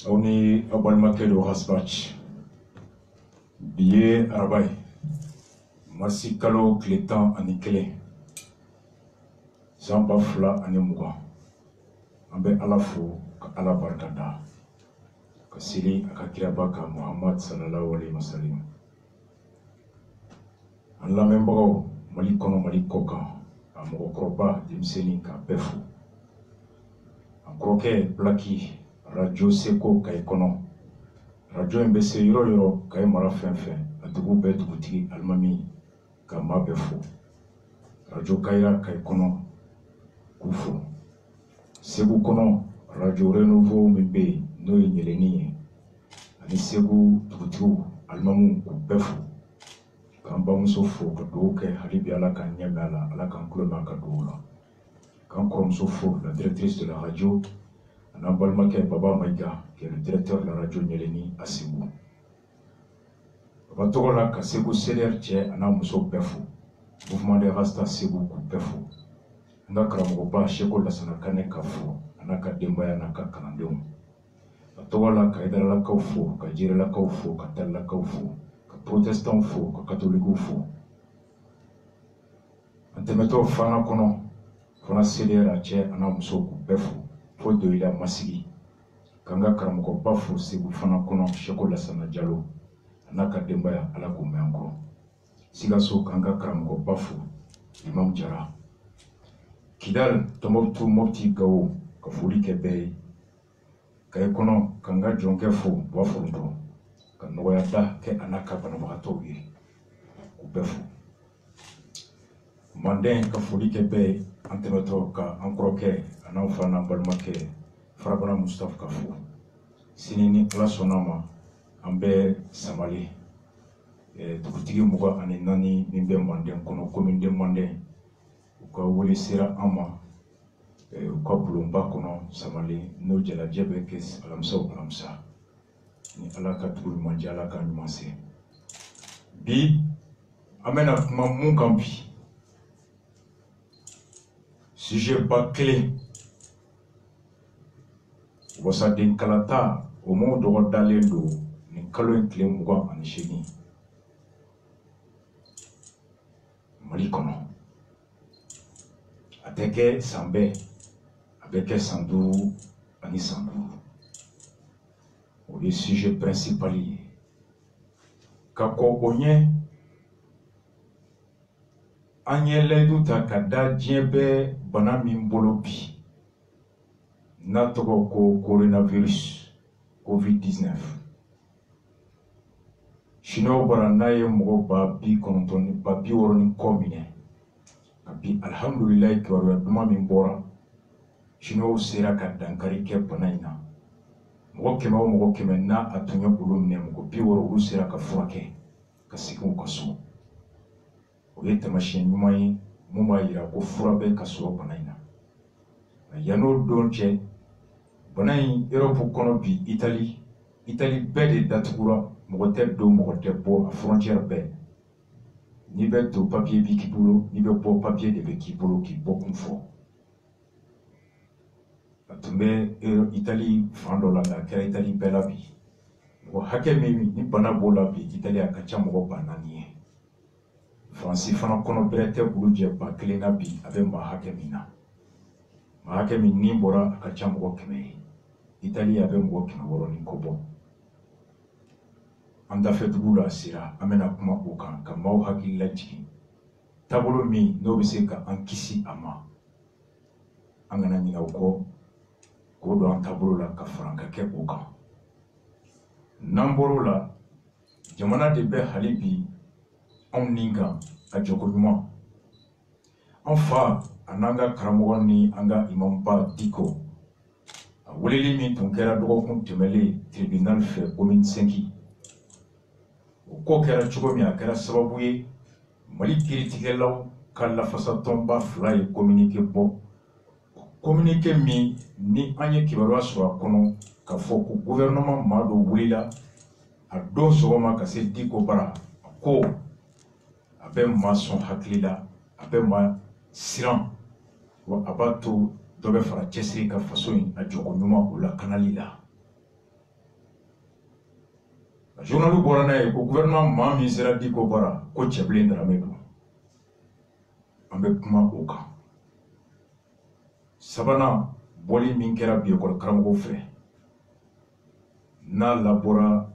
On est à Balmaké de Rasbach. Billet Arabaï. Marci Kalo Clétan Anikele. Samba Fla Anemoura. Ambe Alafo Ala Barkada. Kasili Akakirabaka Muhammad sallallahu alayhi wa sallam. An lamɛnbagaw Mali kɔnɔ Mali kɔ kan a mɔgɔkɔrɔba denmisɛnnin ka bɛɛ fo. An kɔrɔkɛ Blaki radio Seko Kayi kɔnɔ. Radio in bɛ se yɔrɔ yɔrɔ Kayi mara fɛn fɛn a dugu bɛɛ dugutigi alimami ka maa bɛɛ fo. Radio Kayira Kayi kɔnɔ k'u fo. Segu kɔnɔ radio Renouveau min bɛ yen n'o ye Ɲɛlɛni ye ani Segu dugutigiw alimamuw k'u bɛɛ fo. K'an bamuso fo ka dugawu kɛ hali bi Ala k'an ɲɛ mɛn a la Ala k'an tulo mɛn a ka dugawu la. K'an kɔrɔmuso fo la directrice de la radio an'an balimakɛ Baba Maïga qui est le directeur de la radio Ɲɛlɛni à Segu. Baba tɔgɔ la ka Segu CDR cɛ an'an muso bɛɛ fo. Mouvement des Rastas Segu k'u bɛɛ fo. An ka karamɔgɔba Seko Lasana Kanɛ ka fo an'a ka denbaya n'a ka kalandenw. A tɔgɔ la ka Haidara-lakaw fo ka Jire-lakaw fo ka Tall-lakaw fo. Protestants fo, ka catholiques fo. An tɛmɛtɔ Fana kɔnɔ, Fana CDR a cɛ an'a muso k'u bɛɛ fo. Fo Doyila Masigi. K'an ka karamɔgɔba fo Segu Fana kɔnɔ, Seko Lasana Jalo. An'a ka denbaya Ala k'u mɛn an kɔrɔ. Sikaso k'an ka karamɔgɔba fo Imam Jara. Kidal, Tombouctou, Mopti, Gao, ka foli kɛ bɛɛ ye. Kayi kɔnɔ k'an ka jɔnkɛ fo Buaforonto. Ka nɔgɔya da kɛ a n'a ka banabagatɔw ye k'u bɛɛ fo. Manden ka foli kɛ bɛɛ ye an tɛmɛtɔ ka an kɔrɔkɛ a n'an fa n'an balimakɛ Farabara Mustafa ka fo. Sini ni Ala sɔnna ma an bɛ Samale dugutigi 24 min bɛ Manden kɔnɔ commune de Manden u ka wele sera an ma u ka bulonba kɔnɔ Samale n'o jalajɛ bɛ kɛ alamisa o alamisa. Ni Ala ka tugu ɲuman di Ala ka ɲuman se. Bi an bɛna kuma mun kan bi sujet ba kelen wasaden kalata o m'o dɔgɔ dalen don nin kalo in tile 28 Mali kɔnɔ. A tɛ kɛ san bɛɛ a bɛ kɛ san 5 ani san 5. Le sujet principal est kako onye anyele duta kada diebe bana mimbolo bi na toko ko coronavirus COVID-19 shino barana ye mo ba bi kontoni ba bi woroni komine abi alhamdulillah ki waro duma min bora shino sera ka dankari ke bana ina mɔgɔ kɛmɛ o mɔgɔ kɛmɛ n'a a tun ye olu minɛ mɔgɔ 60 olu sera ka furakɛ ka segin u ka so. O ye taamasiyɛn ɲuman ye mun b'a yira ko fura bɛ ka sɔrɔ bana in na. Yan'o don cɛ bana in Europe kɔnɔ bi Itali bɛɛ de datugura mɔgɔ tɛ don mɔgɔ tɛ bɔ a frontière bɛɛ. N'i bɛ don papier bi k'i bolo n'i bɛ bɔ papier de bɛ k'i bolo k'i bɔ kun fɔ. Tun bɛ Itali fan dɔ la nka kɛra Itali bɛɛ la bi. Mɔgɔ hakɛ min ni bana b'o la bi Itali a ka ca mɔgɔ 400 ye. Faransi fana kɔnɔ bɛrɛ tɛ olu jɛ 1000 na bi a bɛ maa hakɛ min na. Maa hakɛ min ni bɔra a ka ca mɔgɔ 100 ye. Itali a bɛ mɔgɔ 600 ni kɔ bɔ. An dafɛdugu la sera an bɛna kuma o kan ka maaw hakili lajigin. Taabolo min n'o bɛ se ka an kisi a ma. An kana ɲinɛ o kɔ. K'o don an taabolo la ka fara ka kɛ o kan. N'an bɔr'o la jamana de bɛ hali bi anw ni kan a jɔko ɲuman. An fa a n'an ka karamɔgɔ ni an ka imamba Diko a weleli min tun kɛra dɔgɔkun tɛmɛlen tribunal fɛ commune 5 o ko kɛra cogo min a kɛra sababu ye Mali kiiritigɛlaw ka lafasatɔnba 2 ye communiqué bɔ. Communiqué min ni an ye kibaruya sɔrɔ a kɔnɔ ka fɔ ko gouvernement maa dɔ wulila a don sɔgɔma ka se Diko bara a ko a bɛ maa sɔn hakili la a bɛ maa siran wa a b'a to dɔ bɛ fara cɛsiri ka faso in a jɔko ɲuman o lakanali la. journal borana au gouvernement ma misera di ko bara ko cheblin dramé ambe kuma oka sabana boli min kera bi ko karamgo fe na labora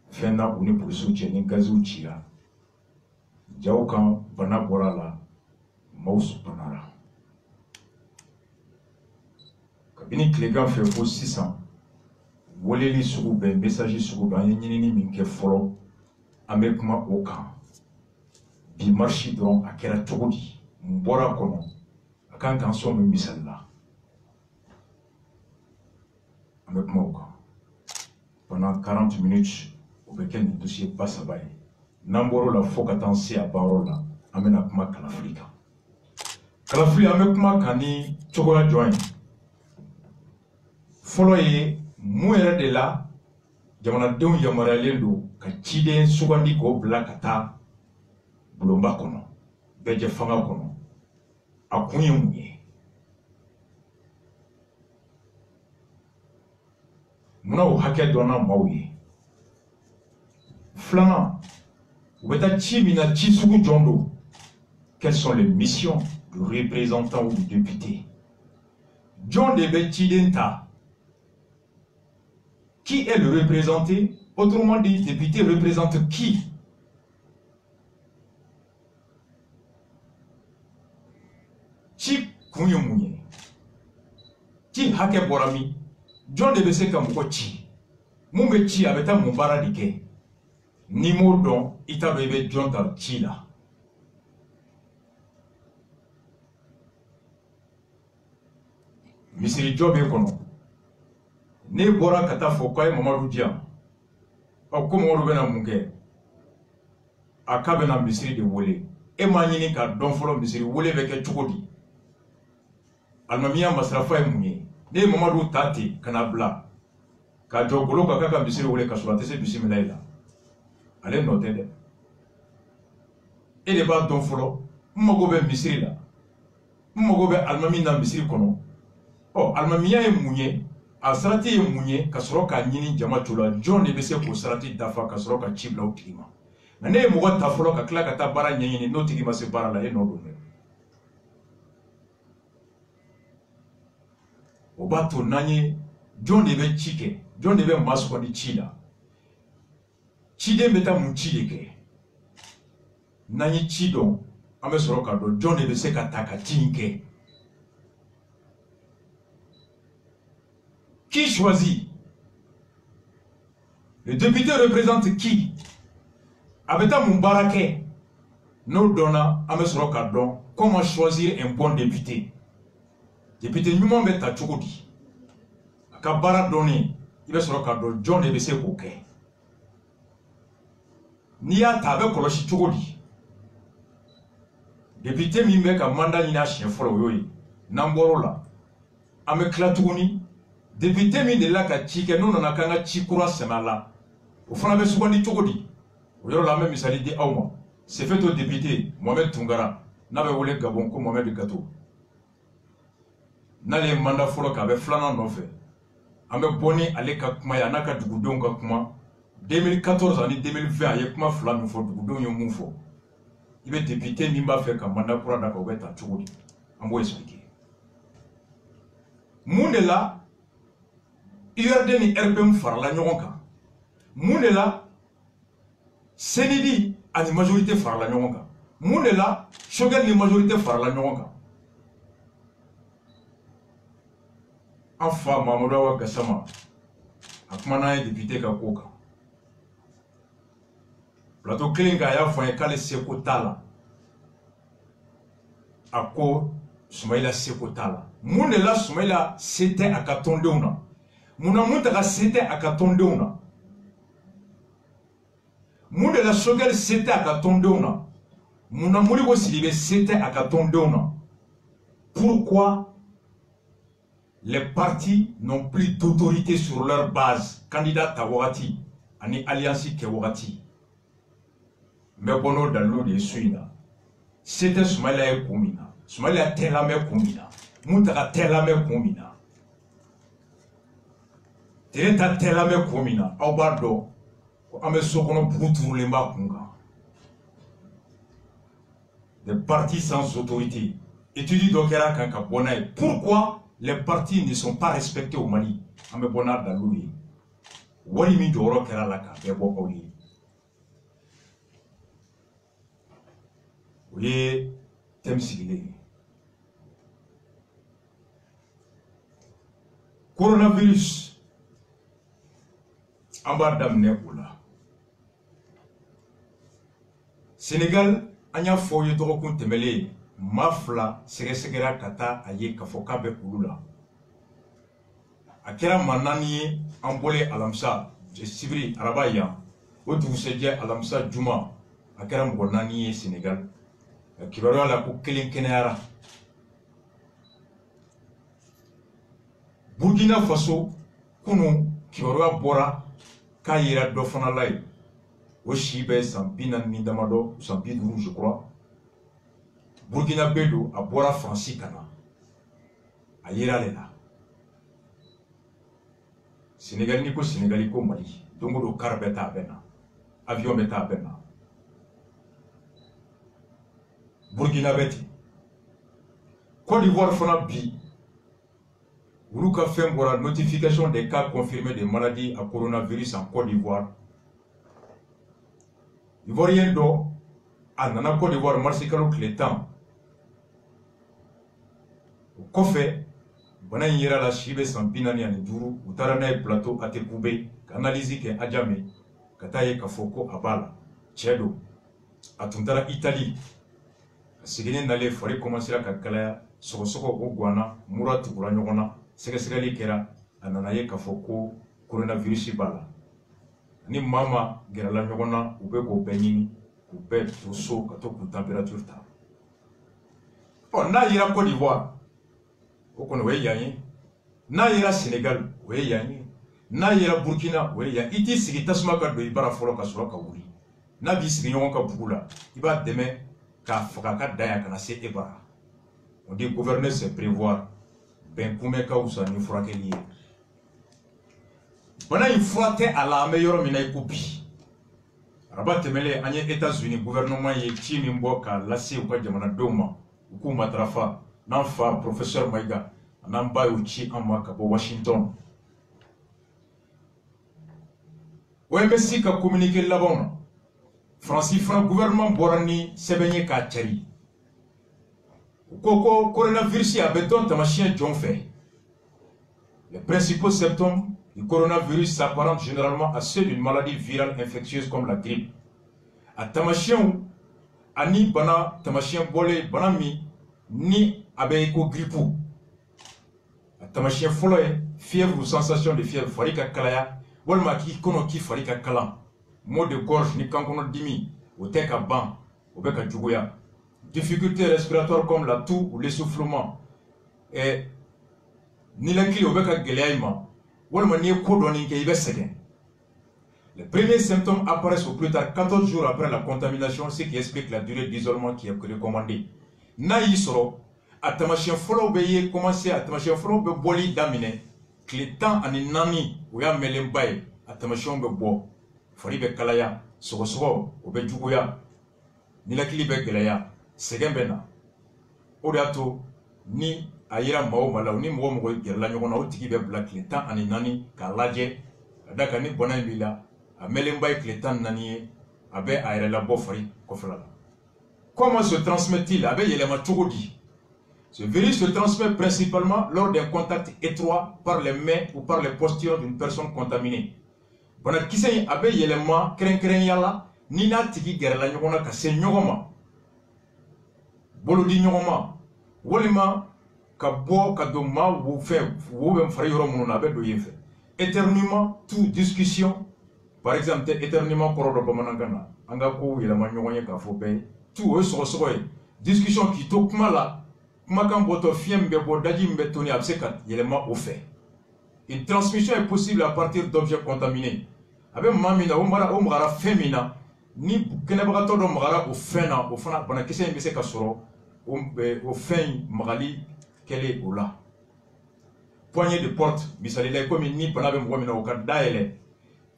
fena uni polisu che ni gazu chia jawkan bana borala maus banara kabini klegan fe fo 600 woleli sugu be message sugu ba nyini min ke folo ambe kuma oka bi marchi don akera togodi mbora kono akan kan so mi misalla ambe kuma oka pendant 40 minutes au beken dossier passe baye namboro la fokatansi a barola amena kuma kalafrika ambe kuma kani chokola join folo ye muere de la jamana dew yamaralen do ka ciden sugandi ko bla kata bulomba kono beje fanga kono akunye munye muna o hake dona mawye flana ubeta chimina chisugu jondo. Quelles sont les missions du représentant ou du député? John de Betchidenta. Qui est le représenté? Autrement dit, député représente qui? Chi Kunyomunye. Chi Hake Borami. John de Beseka Moukochi. Mumbechi abeta Mumbara dike. Nimo don ita bebe John Tal Chila. Misiri Jobe kono. Ne bora kata fokai Mamadou Dia. O ko Mamadou bena munke. Akabe na misiri de wole. E manyini ka don folo misiri wole beke chukodi. Almamia masrafa e munye. Ne Mamadou tati kana bla. Ka jogolo ka kaka misiri wole ka surate se bisimilaila. Allez noter. Et les bas don folo. Mmogobe misiri la. Mmogobe almami na misiri kono. Oh, almamia e munye. A sarati e munye kasoroka nyini jama chula John ne bese ko sarati dafa kasoroka chibla utima. Na ne mugo tafolo ka kla kata bara nyini no tigima se bara la e no do. Obato nanye John ne be chike, John ne be masko di chila. Chide meta mu chideke. Nanye chido ame soroka do John ne bese ka taka tinke. Qui choisit? Le député représente qui? Abeta Mumbarake, nous donna à M. Rokadon comment choisir un bon député. Député Newman Beta Chokodi. Akabara donné, il va se Rokadon, John Ebese Koke. Nia Tabe Koloshi Chokodi. Député Mimbeka Manda Nina Chien Foroyoyi, Namborola, Ameklatouni. Député mi de la ka chike non na kanga chikura semala o fana be sugandi chogodi o yoro la même misali di awma c'est fait au député Mohamed Tungara na be wole Gabon ko Mohamed Gato na le manda folo ka be flana no fe ambe boni ale ka kuma ya naka dugudon ka kuma 2014 ani 2020 ay kuma flana fo dugudon yo mufo ibe député mi ba fe ka manda kura da ko beta chogodi ambo expliquer mundela URD ni RPM farla ɲɔgɔn kan mun de la CNID ani majorité farla ɲɔgɔn kan mun de la Choguel ni majorité farla ɲɔgɔn kan an fa Mamadou Awa Gassama a kuma n'a ye député ka ko kan plateau kelen kan a y'a fɔ an ye k'ale seko t'a la a ko Soumaïla seko t'a la mun de la Soumaïla se tɛ a ka tɔndenw na Muna muntaka sete akatondeuna. Mune la Choguel sete akatondeuna. Muna muligo silibe sete akatondeuna. Pourquoi les partis n'ont plus d'autorité sur leur base? Candidat Tawati, ani alliance Kewati. Mais bono dans de suina. C'était Soumaïla et Koumina. Soumaïla telame Koumina. Muntaka telame Koumina. Tereta telame komina, aubado, Des partis sans autorité. Étudie Dokera Kankabona. Pourquoi les partis ne sont pas respectés au Mali? Amebona Daloui. Walimi Doro Keralaka, Bebo Oli. Oui, Temsigile. Coronavirus. Ambadam Nebula. Sénégal, Anya Foye Dorokun Temele, Mafla, Segesegera Kata, Aye Kafokabe Ulula. Akera Manani, Ambole Alamsa, Sibri, Arabaya, Otu Sedje Alamsa Juma, Akera Mbonani, Sénégal, Kibara la Kukilin Kenara. Burkina Faso, Kunu, Kibara Bora, Kayira Dofanalai. Oshibe Sampina Nindamado, Sampidou, je crois. Burkina Bedo, à Bora Franciscana. A Yeralena. Sénégaliko, Sénégaliko, Mali. Dongo car beta bena. Avion beta bena. Burkina Beti. Côte d'Ivoire fona bi. Oulouka fait la notification des cas confirmés de maladies à coronavirus en Côte d'Ivoire. Ivoirien do, à Nana Côte d'Ivoire, Marsikalo Clétan. Au Kofé, Bana Yera la Chibe Sampinani Aniduru, ou Tarana Plateau Atekoube, Kanalizi Ke Adjame, Kataye Kafoko Abala, Tchedo, Atuntara Italie. Sigene Nale Fore commencer à Kakalaya, Sokosoko Ogwana, Murat Kuranyona, Segasali Kera, Ananaye Kafoko, coronavirus Bala. Ni mama gerala nyogona ube ko benyi ube toso kato ku température ta. Oh na yira Côte d'Ivoire. Okono we yanyi. Na yira Sénégal we yanyi. Na yira Burkina we yanyi. Iti sigi tasuma ka do ibara folo ka sura ka wuri. Na bi sigi nyonga ka bugula. Iba deme ka faka ka daya kana se ebara. On dit gouverner c'est prévoir. Ben kume ka usa ni furake liye. Bana il faut à la meilleure mina ikubi. Rabat temele anye États-Unis gouvernement ye chimi mboka lasi ukwa jamana doma uku matrafa nanfa professeur Maiga namba uchi amaka bo Washington. OMS ka communiquer là-bas. Francis gouvernement borani sebenye ka chari. Koko coronavirus a beton tamachien John fait. Les principaux symptômes le coronavirus s'apparente généralement à ceux d'une maladie virale infectieuse comme la grippe. A tamashien ani bana tamashien bolé banami ni abeko grippou. A tamashien foloye fièvre ou sensation de fièvre farika kalaya walma ki kono ki farika kala. Maux de gorge ni kankono dimi ou teka ban ou beka djugoya. Difficultés respiratoires comme la toux ou l'essoufflement et ni la clé ou beka geleaima. Les premiers symptômes apparaissent au plus tard 14 jours après la contamination, ce qui explique la durée d'isolement qui est recommandée. Naïsoro, à tamachien follow beye commencé à tamachien follow be boli damine, que le temps en nani ou ya melembaye, à tamachien be bo, fari be kalaya, soro ou be jugoya, ni la kili be gelaya, segembena, odato, ni ayira mao mala ni mo mo gerla nyona o tiki be black le temps ani nani ka laje adaka ni bona bila a melembay le temps nani abe ayira la bofari ko fala. Comment se transmet-il abe yele ma tugodi? Ce virus se transmet principalement lors d'un contact étroit par les mains ou par les postures d'une personne contaminée. Bona kisay abe yele ma kren yala ni na tiki gerla nyona ka se nyogoma bolodi nyogoma wolima Kabo kadoma ou fait ou même frère mon abe do yefe éternuement toute discussion par exemple éternuement korodo bamanangana anga ko yela manyoye ka fo be tout e so discussion qui to kuma la kuma kan boto fiem be bo daji mbe toni absekat yelema au fait. Une transmission est possible à partir d'objets contaminés abe mamina o mara femina ni keneba to do mara o fena o fana bana kese mbese ka soro o fen magali quel est là? Poignée de porte, bisalila comme ni panabe mwamina okadaele.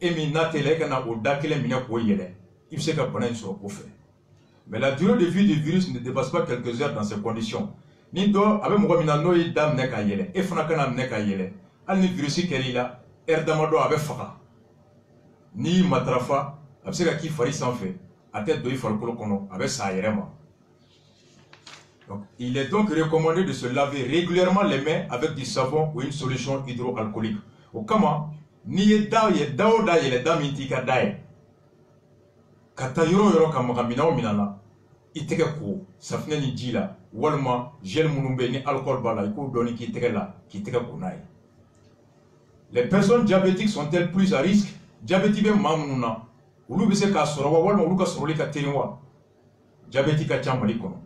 et minatele kana odakele mina ko yele il sait que bana sur ko fait. Mais la durée de vie du virus ne dépasse pas quelques heures dans ces conditions. Ni do avec mo mina no yi dam ne ka yele e fana kana ne ka yele al ni virus keri la erdamado avec faka ni matrafa avec ce qui fari sans fait à tête de il faut le kono avec ça yerema. Donc, il est donc recommandé de se laver régulièrement les mains avec du savon ou une solution hydroalcoolique. Au kama, ni ye da ye da mintika dae. Kata yoro kamagamina o minana, iteke ko, safne ni jila, walma, gel munumbe ni alcool bala, iko doni ki teke la, ki teke ko nae. Les personnes diabétiques sont-elles plus à risque? Diabétique mamununa, ulu bise ka sorowa, walma ulu ka soroli ka terinwa. Diabétique a chamali kono.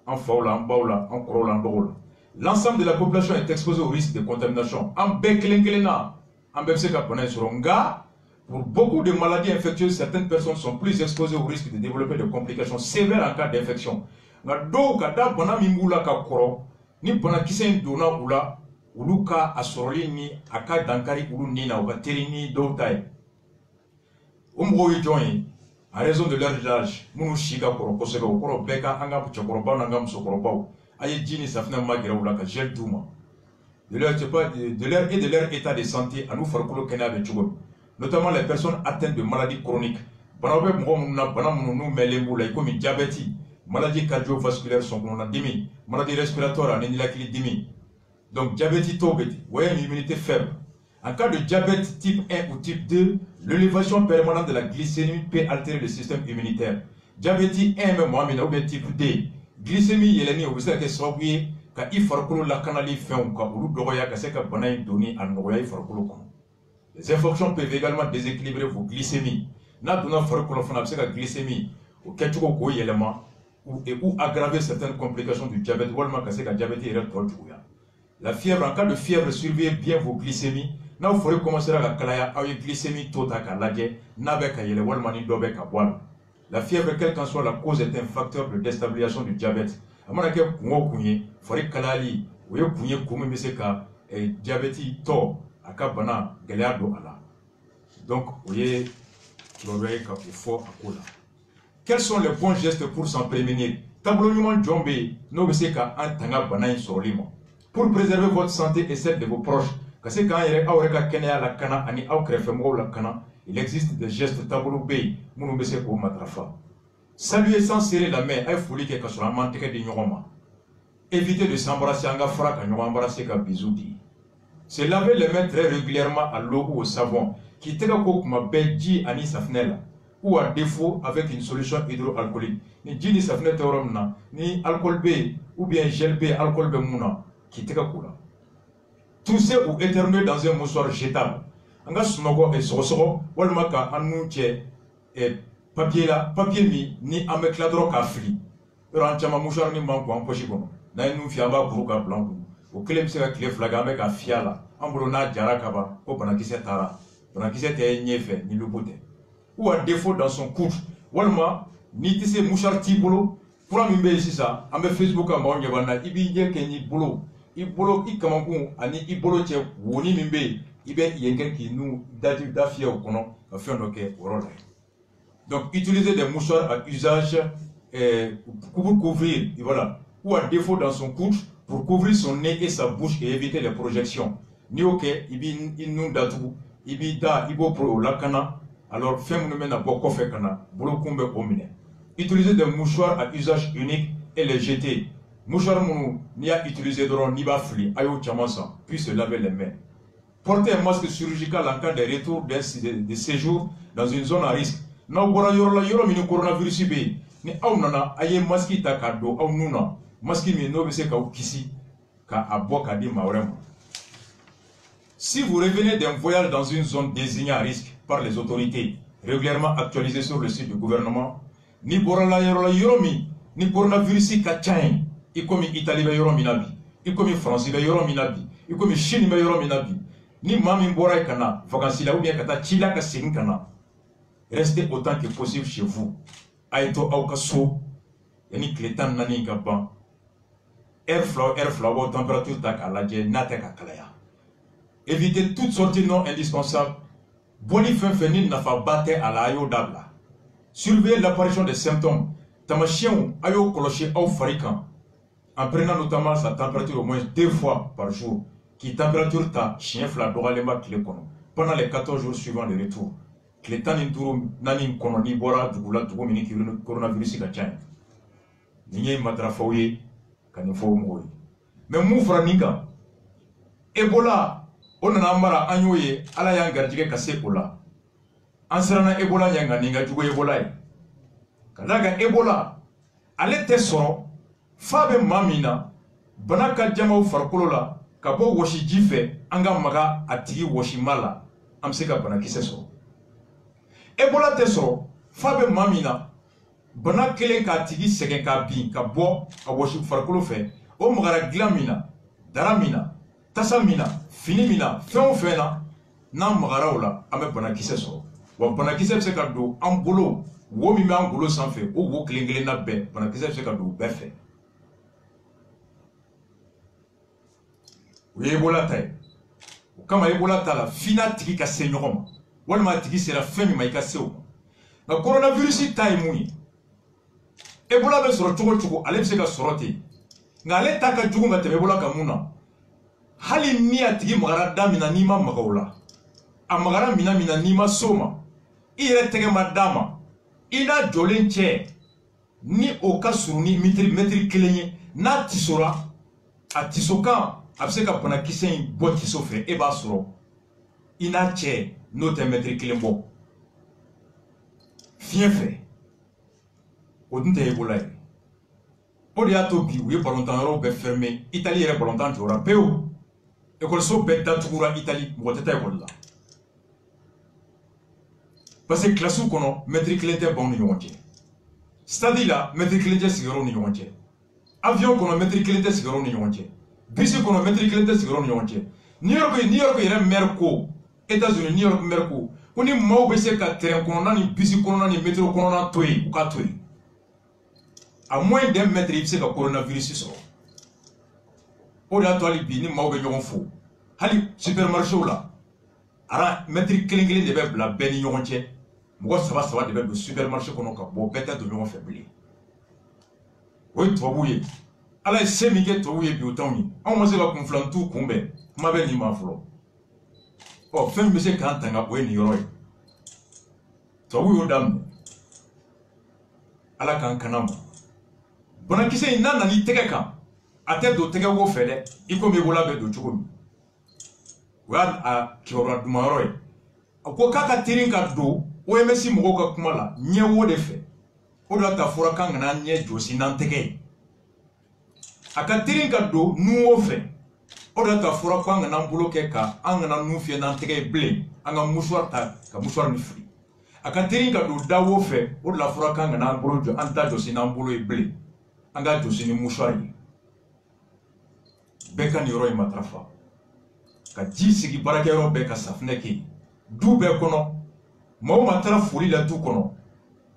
En faula, en baula, en krola, en doula. L'ensemble de la population est exposée au risque de contamination. En beklengelena, en bepseka soronga. Pour beaucoup de maladies infectieuses, certaines personnes sont plus exposées au risque de développer des complications sévères en cas d'infection. Nga do kada bana mimbula ka koro, ni bana kisen dona ula, uluka asoroli ni aka dankari ulu nina uka terini do tai. Umgo yijoyi. En raison de leur âge, nous chiga koro kosega koro beka anga chokoroba nanga musokoroba aye jini safna magira ou la gel douma de leur état de santé à nous faire kolo kena be chugo, notamment les personnes atteintes de maladies chroniques. Banabe mona banamunu melembu la comme diabète, maladies cardiovasculaires sont qu'on a dimi, maladies respiratoires en la dimi. Donc diabète tobeti, ouais une immunité faible. En cas de diabète type 1 ou type 2, l'élévation permanente de la glycémie peut altérer le système immunitaire. Diabète 1 ou bien type 2, glycémie yeleni ou bien que soit ka il faut la canali fait ou ka ou doya ka se ka banaï donné à noya il faut que les infections peuvent également déséquilibrer vos glycémies. Na donna faut que l'on fasse la glycémie ou quelque chose ko yelema ou aggraver certaines complications du diabète ou alors ka se ka diabète est trop. La fièvre, en cas de fièvre, surveillez bien vos glycémies. Now, il faut commencer à la glycémie totale à la La fièvre, quelle qu'en soit la cause, est un facteur de déstabilisation du diabète. À mon avis, il faut kalali, ou diabète to, akabana, galéado ala. Donc, vous voyez, il faut à quels sont les bons gestes pour s'en prémunir? Tableau Djombe, nous savons qu'un tanga banaï sur l'imam. Pour préserver votre santé et celle de vos proches, il existe des gestes tabou bé, saluer sans serrer la main, éviter de s'embrasser en gafra quand on embrasser comme bisoudi. Se laver les mains très régulièrement à l'eau ou au savon, qui te ma belgi ani safnel, ou à défaut avec une solution hydroalcoolique. Ni jini safnel teoromna, ni alcool B, ou bien gel B, alcool B mouna. Qui te kula. Tousser ou éternuer dans un mouchoir jetable. Anga sunogo et sosoro, walmaka anouche et papier là, papier ni amekladro kafli. Ranchama mouchoir ni manko en pochibono. Na inu fiamba buruka blanc. Au clé se la clé flaga avec a fiala. Ambrona jarakaba, au panakise tara. Panakise te nyefe, ni lubote. Ou à défaut dans son coude. Walma, ni tisse mouchoir tibolo. Pour un mimbe ici ça, ambe Facebook a maon yabana, ibi yeke ni bolo. Ibolo ikamangu ani ibolo che woni mimbe ibe yengen qui nous dafia au kono afin que orole. Donc utiliser des mouchoirs à usage pour couvrir voilà ou à défaut dans son coude pour couvrir son nez et sa bouche et éviter les projections. Ni ok ibi inu datu ibi da ibo pro lakana alors femme nous mène à boko fekana bolo kumbe omine. Utiliser des mouchoirs à usage unique et les jeter. Mouchoir mounou, ni à utiliser d'oron ni bafli, ayo chamasa, puis se laver les mains. Porter un masque chirurgical en cas de retour de séjour dans une zone à risque. Na gora yoro la yoro minu coronavirus be, ni au nana aye masque ta kado au nuna, masque mi no bese ka kisi ka abo ka di maurem. Si vous revenez d'un voyage dans une zone désignée à risque par les autorités, régulièrement actualisée sur le site du gouvernement, ni gora la yoro mi, ni coronavirus ka chain. I comme Italie be yoro minabi, I comme France be yoro minabi, I comme Chine be yoro minabi. Ni mami mbora kana, vacances là ou bien kata chila ka sing kana. Restez autant que possible chez vous. Aito auka so, yani kletan nani kapa. Airflow, température tak à la nate ka kalaya. Évitez toute sortie non indispensable boni fen feni nafa bate ala ayo dabla. Surveiller l'apparition des symptômes. Tamashien ayo koloshi au farikan. En prenant notamment sa température au moins 2 fois par jour. Qui température ta chien fla doralema kile kono. Pendant les 14 jours suivants le retour. Kile tani nturu nani kono ni bora dugula dugu mini ki coronavirus ka chanya. Niye madrafauye kanifo mgoyi. Mais mu franinga Ebola onana mara anyoye ala yang garjige kase ola. Ansarana Ebola nyanga ninga jugo Ebola. Kadaga Ebola ale te soro fabe mamina banaka jamaw farkolo la kabo woshi jife anga maga atigi woshi mala amseka banakise soro. Ebola te soro fabe mamina bana kelen ka tigi segen ka bin ka bo a woshi farkolo fe o magara glamina daramina tasamina finimina fen fena na magara ola ame banakise soro. Wa banakise se ka do ambolo wo mi me angolo sanfe o wo klengele na be banakise se ka do befe. O Ebola tay. Kama Ebola ta la fina tigi ka se nyoma. Wala ma tigi se la femi ma ka se o. Na coronavirus tay muni. Ebola be soro chogo ale se ka sorote. Ngale ta ka jugu ngate Ebola ka muna. Hali ni atigi magara damina ni ma magaula. Amagara mina ni ma soma. Ire tege madama. Ina jolenche ni oka suruni metri kelenye na tisora a tisokan abseka pana kisen bo tisofe e ba soro ina che no te metri kelembo fiefe odunte Ebola podi ato bi we volontaire ro be fermé Italie re volontaire jora peu école so be datugura Italie ngoteta école la parce que classe kono matriculé bon ni yonche stade la matriculé sigaro ni yonche avion kono matriculé sigaro ni yonche bus kono matriculé sigaro ni yonche New York ire merco États-Unis New York merco koni maw be se ka terrain kono nani bus kono nani métro kono na toy ou ka toy à moins d'un mètre il se ka coronavirus so o da to ali bi ni maw be nyon fo hali supermarché la ara matriculé de be bla ben yonche Moi, ça va de le supermarché qu'on a bon bête de l'union faibli. Oui, toi, oui. Alors, c'est Miguel, toi, oui, biotomi. On m'a dit qu'on flanque tout, qu'on met. Ma belle, il m'a flot. Oh, fin, monsieur, quand t'as un aboué, ni roi. Toi, oui, dame. Alors, quand canam. Bon, qui c'est une nana, ni tegaka. À tête de tega ou fele, il comme Ebola de Chogomi. Ouad a qui aura du maroi. A quoi kaka tirinka do. OMS mogoka kumala nye wo de fe o do ta fura kan na nye josi nan tege aka tirinka do nu wo fe o do ta fura kan na bloquer ka an na nu fe nan tege ble anga musuar ta ka musuar ni fri aka tirinka do da wo fe o do la fura kan na brojo an ta josi nan bolo e ble anga josi ni musuar yi beka ni roi matrafa ka ji sigi barake ro beka safne ki du be kono Mao matara foli la du kono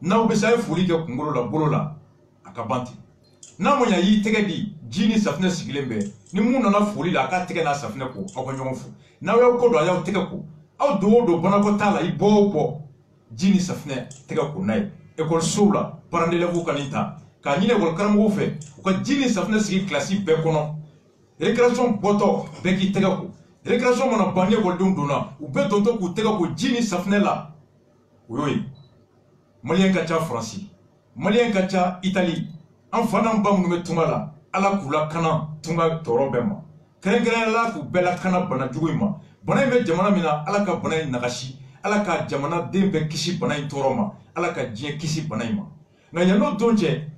na obesa foli ke kungolo la bolo la akabanti na monya yi tege di jini safne sigilembe ni mu na foli la ka tege na safne ko akonyo fu na we ko do ya tege ko aw do bana ko tala i bo jini safne tege ko nay e ko soula parande le vu kanita ka nyine ko karamo fe ko jini safne sigi classique be kono récréation boto be ki tege ko récréation mona banye ko dunduna u be tonto ko tege ko jini safne la Oui, Malien kacha France, Malien kacha Italie, en fanant bam nous tumala, ala kula kana tunga torobema. Keren la ku bela kana bana juguima. Bana me jamana mina ala ka bana nagashi, ala ka jamana dembe kishi bana toroma, ala ka jien kishi banaima. Na yano donje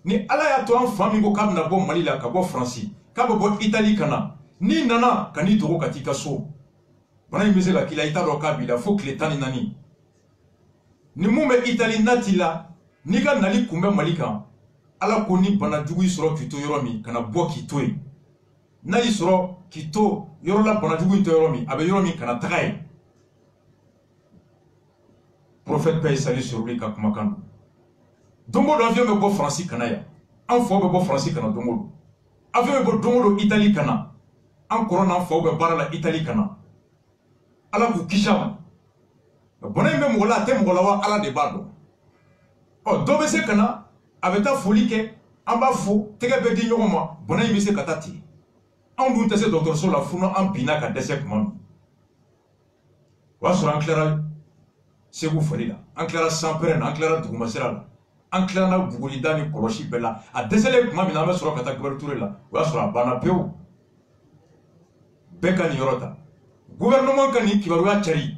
ni ala ya to en famille ko kabna bo Mali la ka bo France, ka bo Italie kana, ni nana kani toro katika so. Bana imeze la kila italo kabila fo kletani nani. Ni mume Italie natila ni ka nali kumbe malika ala ko ni bana jugu soro kito yoromi kana bo kitoy na isoro kito yorola bana jugu to yoromi abe yoromi kana tagay prophète paye salut sur lui ka kumakan dongo do avion me bo France kana ya an fo be bo France kana dongo avion me bo dongo Italie kana an corona fo be barala Italie kana ala ku kishama Bonne même voilà thème voilà ala de bado. Oh dobe se kana avec ta folie que en bas fou tega be di nyoma bonne me se katati. On dun tese docteur so la funo en pina ka desek mon. Wa sur en clair c'est vous falida. En clair sans pren en clair duguma sera. En clair na buguli dani koloshi bella a desele kuma mina me sur kata couverture la. Wa sur bana peu. Beka ni yorota. Gouvernement kani kibaruya chari.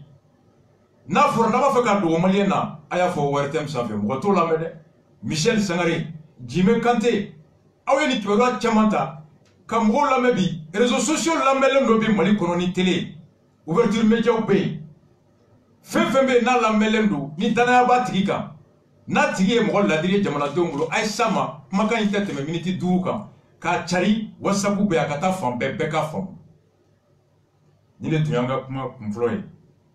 Na fura na ba fa ka do malien na aya fo wertem sa fe mo to la mede Michel Sangare Jimé Kanté awe ni kibaruya chamanta kam go la mebi réseaux sociaux la mele no bi mali kononi télé ouverture média ou be fefembe na la melendo ni dana ba tigika na tigiye mo la dire jamana dongulo ay sama maka ni tete me minute duka ka chari whatsapp be akata fam be ka fam ni le tuyanga kuma kumfloye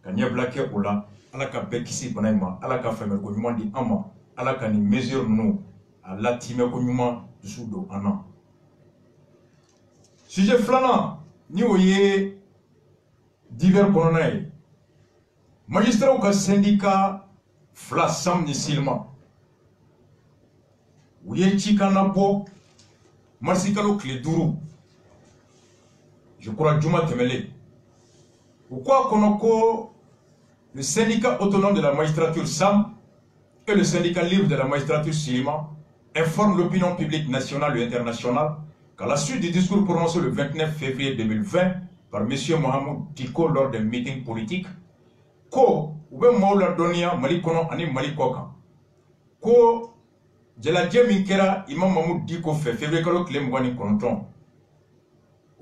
ka nye blacké ola ala ka bekisi banaima ala ka femme ko nyuma di ama ala ka ni mesure no ala time ko nyuma dusudo ana sujet flana ni oye divers colonel magistrat ou syndicat flasam ni silma oye chikana bo marsikalo clé duru je crois juma temele. Pourquoi Konoko, le syndicat autonome de la magistrature SAM et le syndicat libre de la magistrature Silima informent l'opinion publique nationale et internationale qu'à la suite du discours prononcé le 29 février 2020 par M. Mohamed Diko lors d'un meeting politique, ko ube maula donia malikono ani malikoka ko jela jemi kera imam Mahmoud Diko fait février kalo kile mwani konton.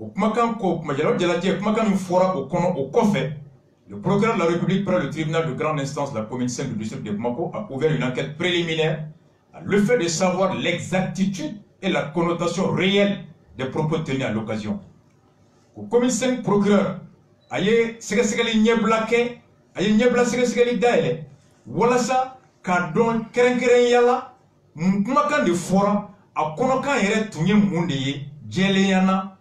Le procureur de la République près le tribunal de grande instance de la commune 5 du district de Bamako a ouvert une enquête préliminaire à le fait de savoir l'exactitude et la connotation réelle des propos tenus à l'occasion. Au commune 5 procureur aye segasegeli nyeblake aye nyebla segasegeli daele wala sa ka don kerenkeren yala mkumakan de fora a konokan yere tunye munde ye jele yana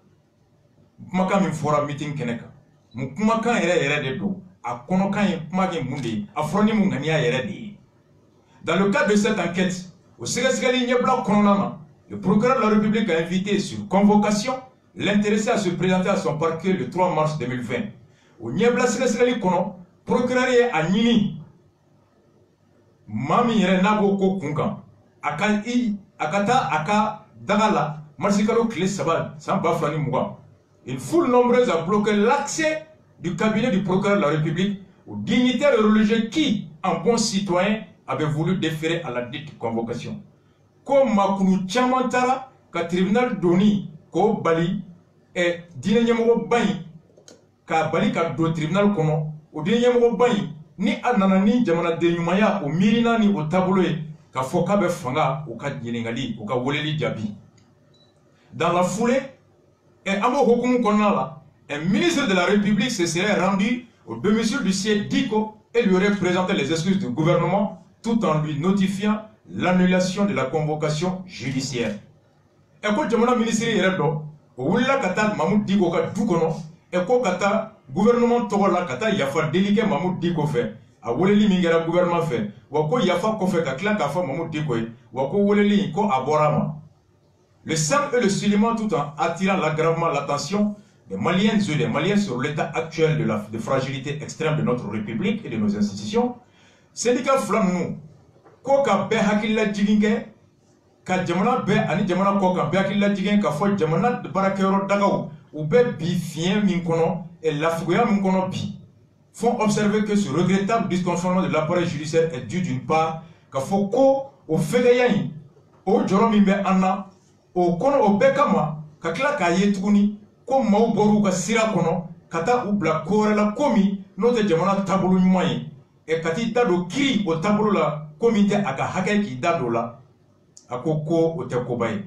mkumakan min fora meeting keneka mkumakan yere de do a konokan ye mkumakan munde a froni mungania yere de. Dans le cadre de cette enquête au segasegeli nyebla kononana, le procureur de la République a invité sur convocation l'intéressé à se présenter à son parquet le 3 mars 2020. Au Niebla Segasegeli Kono, procureur a Nini Mami Renabo Kokunga, Akata Aka Dagala, Marsikalo Kle Sabad, sans Bafrani Mouga. Une foule nombreuse a bloqué l'accès du cabinet du procureur de la République aux dignitaires religieux qui, en bon citoyen, avaient voulu déférer à la dite convocation. Comme Makunu Chamantara, que le tribunal Doni, ko Bali, et dine nyamoko bayi ka bali ka do tribunal kono o dine nyamoko bayi ni anana ni jamana de nyumaya o mirina ni o tabulo e ka foka be fanga o ka nyilingali o ka woleli jabi. Dans la foulée et amo hokumu konala un ministre de la République se serait rendu au domicile du siège Diko et lui aurait présenté les excuses du gouvernement tout en lui notifiant l'annulation de la convocation judiciaire. Et quand jamana ministre yeredo Oula kata Mahmoud Diko ka dukono eko kata gouvernement togola kata yafa déliqué Mahmoud Diko fait a woleli mingera gouvernement fait wako yafa ko fait ka kla ka fa Mahmoud Diko wako woleli ko aborama. Le SAM et le Suleiman tout en attirant l'aggravement l'attention des Maliennes et des Maliens sur l'état actuel de fragilité extrême de notre République et de nos institutions. Syndicat Flamnou ko ka be hakilla jiginge ka jamana be ani jamana ko ka be akilla jigen ka fo jamana barakero dagaw ou be bi fien min kono et la fuya min kono bi font observer que ce regrettable dysfonctionnement de l'appareil judiciaire est dû d'une part ka fo ko o fegayan o joro min be anna o kono o be kama ka kla ka yetuguni ko maw boru ka sira kono kata u bla korela komi no te jamana tabulu nyumaye e kati dado kiri o tabulu la komite aka hakay ki dado la Akoko Otekobaye.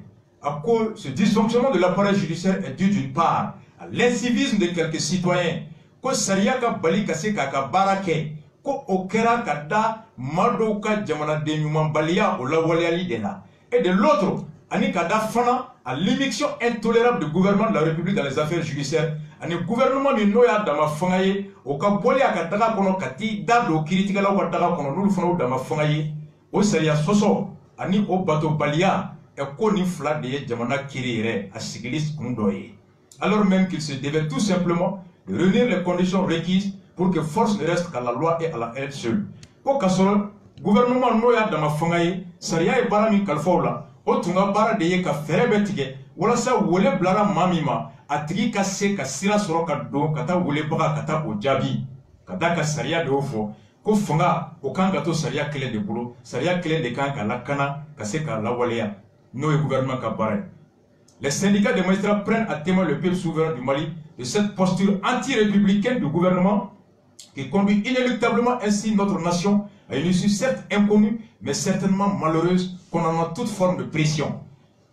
Ce dysfonctionnement de l'appareil judiciaire est dû d'une part à l'incivisme de quelques citoyens. Ko Sariaka Bali Kase Kaka Barake, Ko Okera Kada Madoka Jamana Denyuman Balia ou la Waliali de là. Et de l'autre, ani kada fana à l'émission intolérable du gouvernement de la République dans les affaires judiciaires ani gouvernement min no ya dama fanga ye o ka boli aka daga kono kati da do critique la wa daga kono nulu fana dama fanga ye o sariya soso ani o bato balia e ko ni fla de jamana kiri yere a sigilis kun do ye alors même qu'il se devait tout simplement de réunir les conditions requises pour que force ne reste qu'à la loi et à la elle seule ko kasoro gouvernement no ya dama fanga ye sariya e bara min kalfawla o tunga bara de ye ka fere betige wala sa wole blara mamima atigi ka se ka sira soro ka don ka ta wole baga ka ta o jabi ka da ka sariya de ofo ko fanga o kan ka to sariya kele de bolo sariya kele de kan ka lakana ka se ka lawaleya no e gouvernement ka bara. Les syndicats des magistrats prennent à témoin le peuple souverain du Mali de cette posture anti-républicaine du gouvernement qui conduit inéluctablement ainsi notre nation à une issue certes inconnue mais certainement malheureuse condamnant toute forme de pression.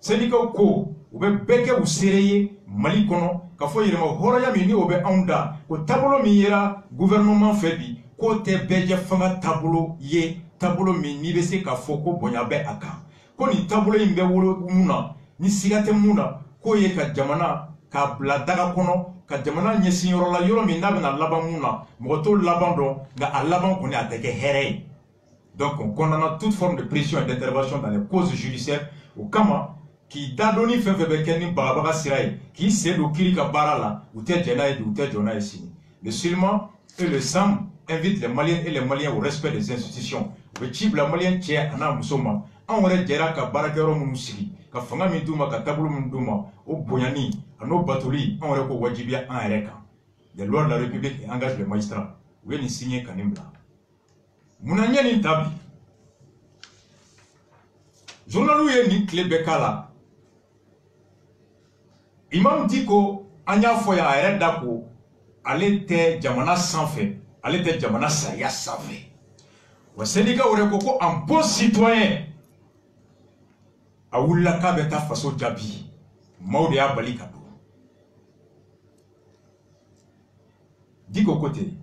Syndicats ko ou be beke ou sereye Mali kono ka fo yirema horoya mi ni obe anda ko tabolo mi yera gouvernement febi ko te beje fanga tabolo ye tabolo mi ni be se ka fo ko bonya be aka ko ni tabolo imbe wolo muna ni sigate muna ko ye ka jamana ka bla daga kono ka jamana nyesi yoro la yoro mi na be na laban muna moto laban do ga a laban ko ni ateke here. Donc on condamne toute forme de pression et d'intervention dans les causes judiciaires au Kama qui dadoni fait febekeni barabaga sirai qui c'est le kirika barala ou te jenaï ou te jona sini. Le Sulman et le Sam invitent les Maliens et les Maliens au respect des institutions. Le type la Malien tient ana musoma on aurait dira ka barakero musiki ka fanga mi duma ka tabulu munduma au boyani ano batoli on aurait ko wajibia en ereka. Les lois de la République engagent les magistrats. Oui ni signé kanimba. Munanya ni tabi. Journalou ye ni clé bekala. Imam Diko anya foya ayre dako ale te jamana sanfé, ale te jamana sariya sanfé. Wa syndicat ore koko en bon citoyen. Awulla ka beta faso jabi. Maude ya balika do. Diko côté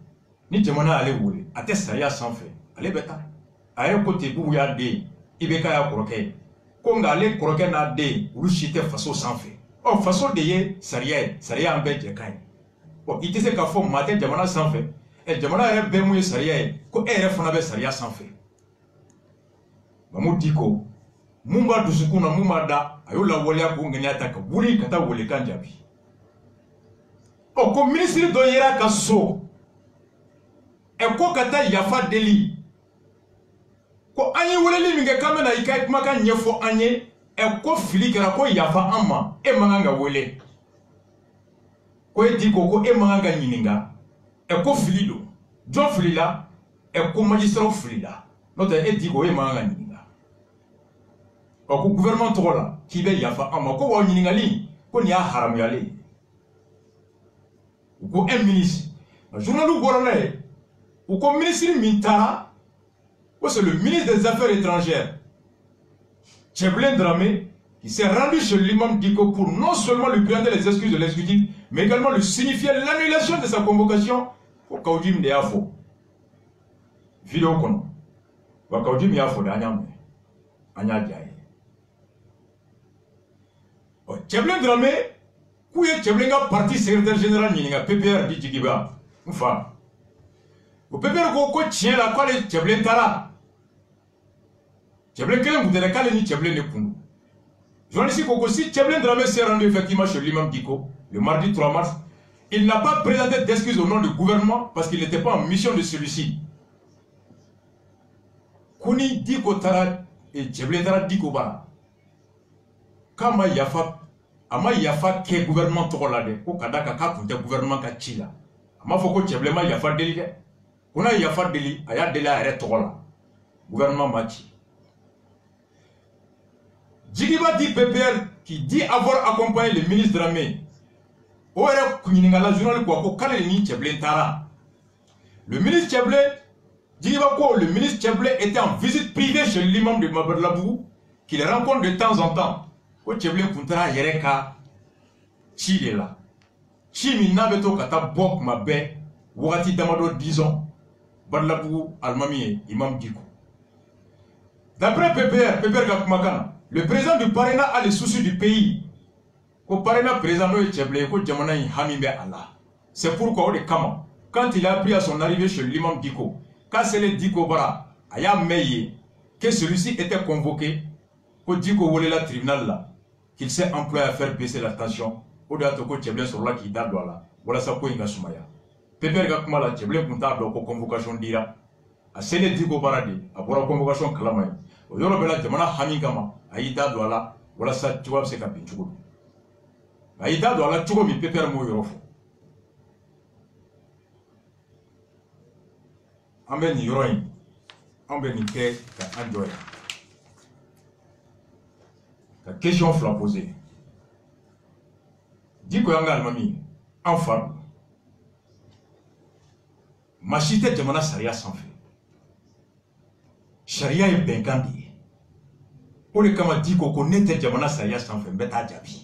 ni jamana ale wole ate sariya sanfé. Ale beta aye côté bu ya de ibeka ya koroke konga ale koroke na de urushite faso sanfé. Oh faso de ye sariya ambe je kai oh ite se ka fo mate jamana sanfé e jamana re be mu sariya ko ere fona be sariya sanfé bamu diko mumba dusukuna mumba da ayola wole ko ngeni ataka buri kata wole kanjabi oh ko ministre do yera ka so e ko kata yafa deli ko anyi woleli minge kamena ikai maka nyefo anye e ko fili kera ko yafa amma e manganga wole ko e diko ko e manganga nyininga e ko fili do jo fili la e ko magistrat fili la note e diko e manganga nyininga o ko gouvernement tola ki be yafa amma ko wa nyininga li ko ni a haram yale ko un ministre journalu gorane ou ko ministre Mintara ou c'est le ministre des Affaires étrangères Tcheblin Dramé qui s'est rendu chez l'imam Diko pour non seulement lui présenter les excuses de l'exécutif mais également lui signifier l'annulation de sa convocation au Kaudim de Afo. Vidéo kono. Wa Kaudim de Afo de Anyame. Anyadjaye. Tcheblin Dramé, kouye Tcheblinga parti secrétaire général Nininga PPR di Djigiba. Enfin. Au PPR ko tient la quoi les Tcheblin Tara. Tcheblin Kelen Boudere Kale ni Tcheblin Nekundu. Journaliste Koko, si Tcheblin Dramé s'est rendu effectivement chez l'imam Diko le mardi 3 mars, il n'a pas présenté d'excuses au nom du gouvernement parce qu'il n'était pas en mission de celui-ci. Kuni Diko Tara et Tcheblin Tara Diko Bara. Kama Yafa, Ama Yafa ke gouvernement Tokolade, ko Kadaka Kapunte gouvernement Kachila. Ama Foko Tcheblin Ma Yafa Deli. Kuna Yafa Deli, Aya Deli Aere Tokola. Gouvernement Machi. Djigiba dit PPR qui dit avoir accompagné le ministre Dramé. Oere Kuninga journal Kwako Kale ni Tcheblin Tara. Le ministre Tcheblin, Djigiba Ko, le ministre Tcheblin était en visite privée chez l'imam de Mabadlabou, qu'il rencontre de temps en temps. Ko Tcheblin Kuntara Yereka Chilela. Chimi Nabeto Kata Bok Mabe, Wati Damado disons, Badlabou Almami, imam Diko. D'après PPR Kakumakana, Le président du Parena a les soucis du pays. Au Parena, président de Tcheblé, c'est pourquoi quand il a appris à son arrivée chez l'imam Diko, quand c'est le Diko Bara, Aya Meye, que celui-ci était convoqué, au Diko volé la tribunal là, qu'il s'est employé à faire baisser la tension, au Datoko Tcheblé sur là qui date là, voilà ça pour Inga Soumaya. Pépère Gakuma la Tcheblé comptable pour convocation d'Ira, à Sele Diko Barade, à pour la convocation Kalamay, au Yorobela Temana Hamingama, à Ida Douala, voilà ça, tu vois, c'est Kapinchou. À Ida Douala, tu vois, mi Pépère Moyorofo. An bɛ nin yɔrɔ in an bɛ nin kɛ ka an jɔ yan ka question fila poser Diko y'an ka alimami an fa don maa si tɛ jamana sariya sanfɛ sariya ye bɛnkan de ye o de kama Diko ko ne tɛ jamana sariya sanfɛ n bɛ taa jaabi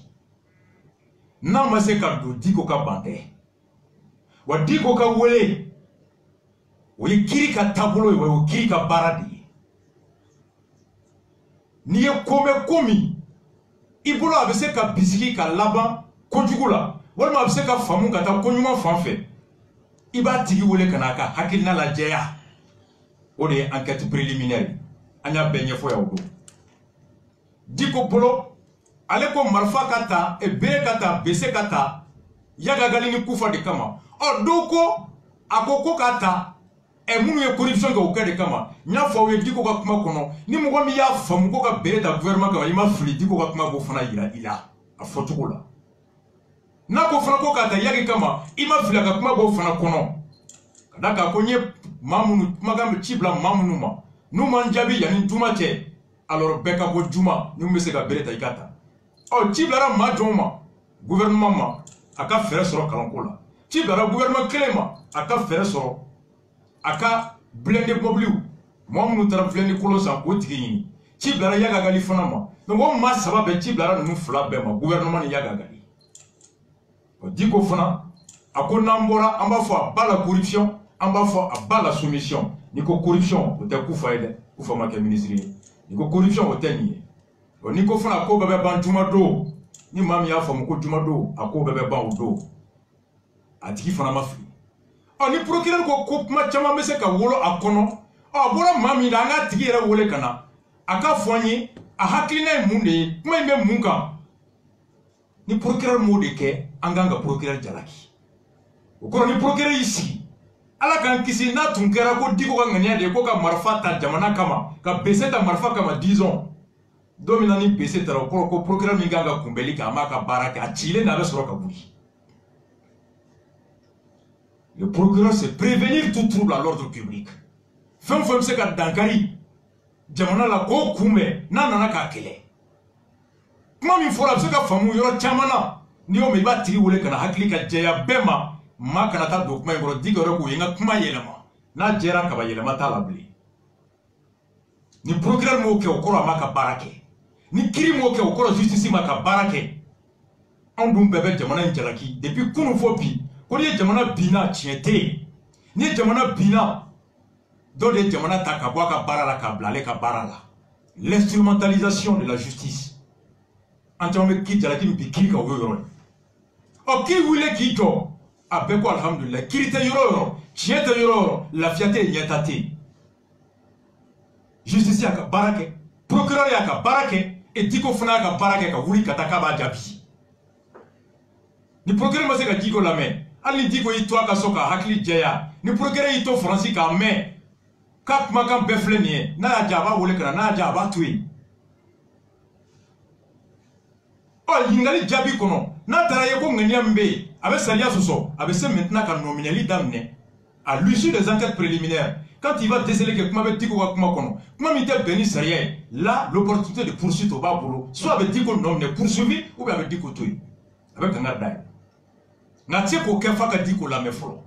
n'a ma se ka don Diko ka ban tɛ wa Diko ka wele o ye kiri ka taabolo ye o kiri ka baara de ye n'i ye ko mɛn ko min i bolo a bɛ se ka bisigi ka laban kojugu la walima a bɛ se ka faamu ka taa koɲuman fan fɛ i b'a tigi wele ka n'a ka hakilina lajɛya o de ye enquête préliminaire an y'a bɛɛ ɲɛfɔ yan o don Diko bolo ale ko marifa ka ta bere ka ta bese ka ta Yagagali ni kufa de kama ɔ dɔw ko a ko k'a ta minnu ye corruption kɛ o kɛ de kama n y'a fɔ aw ye Diko ka kuma kɔnɔ ni mɔgɔ min y'a faamu ko ka bere ta gouvernement kama i ma fili Diko ka kuma b'o fana yira i la a fɔcogo la n'a ko fana ko k'a ta Yagi kama i ma fili a ka kuma b'o fana kɔnɔ ka da kan ko n ye maa minnu kumakan bɛ ci bila maa minnu ma n'u m'an jaabi yanni juma cɛ alors bɛɛ ka bɔ juma ni mun bɛ se ka bere ta i ka ta ɔ ci bilara maa jɔnw ma gouvernement ma a ka fɛɛrɛ sɔrɔ kalanko la ci bilara gouvernement kelen ma a ka fɛɛrɛ sɔrɔ a ka blindé mobiliw mɔgɔ minnu taara blindé kolon san k'o tigi ɲini ci bilara Yagagali fana ma donc o maa saba bɛɛ ci bilara ninnu fila bɛɛ ma gouvernement ni Yagagali Diko fana a ko n'an bɔra an b'a fɔ a ba la corruption an b'a fɔ a ba la soumission ni ko corruption o tɛ Kufa ye dɛ Kufa ma kɛ ministre ye ni ko corruption o tɛ nin ye ni ko fana a ko bɛɛ bɛ ban juma don ni maa min y'a faamu ko juma don a ko bɛɛ bɛ ban o don a tigi fana ma fili ni procureur ko kuma caman bɛ se ka wolo a kɔnɔ a bɔra maa min na an k'a tigi yɛrɛ wele ka na a k'a fɔ an ye a hakilina ye mun de ye kuma in bɛ mun kan ni procureur m'o de kɛ an kan ka procureur jalaki o kɔrɔ ni procureur y'i sigi ala k'an kisi n'a tun kɛra ko Diko ka ŋaniya de ye ko ka marifa ta jamana kama ka bese ta marifa kama disons don min na ni bese tara o kɔrɔ ko procureur min kan ka kunbɛli kɛ a m'a ka baara kɛ a cilen na a bɛ sɔrɔ ka wuli. Le procureur c'est prévenir tout trouble à l'ordre public. Fɛn fɛn bɛ se ka dankari jamana la k'o kunbɛn n'a nana k'a kɛlɛ. Kuma min fɔra a bɛ se ka faamu yɔrɔ caman na n'i y'o mɛn i b'a tigi wele ka na hakili ka jɛya bɛɛ ma maa kana taa don kuma in kɔrɔ Diko yɛrɛ k'o ye n ka kuma yɛlɛma n'a jɛra kaba yɛlɛma t'a la bilen. Ni procureur m'o kɛ o kɔrɔ a m'a ka baara kɛ ni kiiri m'o kɛ o kɔrɔ justice m'a ka baara kɛ anw dun bɛɛ bɛ jamana in jalaki depuis kunun fɔ bi. Ko ni ye jamana binna tiɲɛ tɛ yen ni ye jamana binna dɔ de ye jamana ta ka bɔ a ka baara la k'a bila ale ka baara la l'instrumentalisation de la justice an caman bɛ ki jalaki min bi kiiri kan o y'o yɔrɔ ye ɔ k'i wuli k'i jɔ a bɛɛ ko alihamudulilayi kiiri tɛ yɔrɔ o yɔrɔ tiɲɛ tɛ yɔrɔ o yɔrɔ lafiya tɛ yen ɲɛta tɛ yen justice y'a ka baara kɛ procureur y'a ka baara kɛ et Diko fana y'a ka baara kɛ ka wuli ka taa k'a b'a jaabi ni procureur ma se ka Diko lamɛn. Hali ni Diko y'i to a ka so ka hakili jɛya ni procureur y'i to Faransi k'a mɛn k'a kumakan bɛɛ filɛ nin ye n'a y'a diya a b'a wele ka na n'a y'a diya a b'a to yen ɲininkali jaabi kɔnɔ n'a taara ye ko ŋaniya min bɛ yen a bɛ sariya sɔsɔ a bɛ se maintenant ka nominali daminɛ à l'issue des enquêtes préliminaires quand il va déceler que kuma bɛ Diko ka kuma kɔnɔ kuma min tɛ bɛn ni sariya ye là l'opportunité de poursuite o b'a bolo soit a bɛ Diko nominer poursuivi ou bien a bɛ Diko to yen a bɛ kangari da ye. N'a tɛ k'o kɛ f'a ka Diko lamɛn fɔlɔ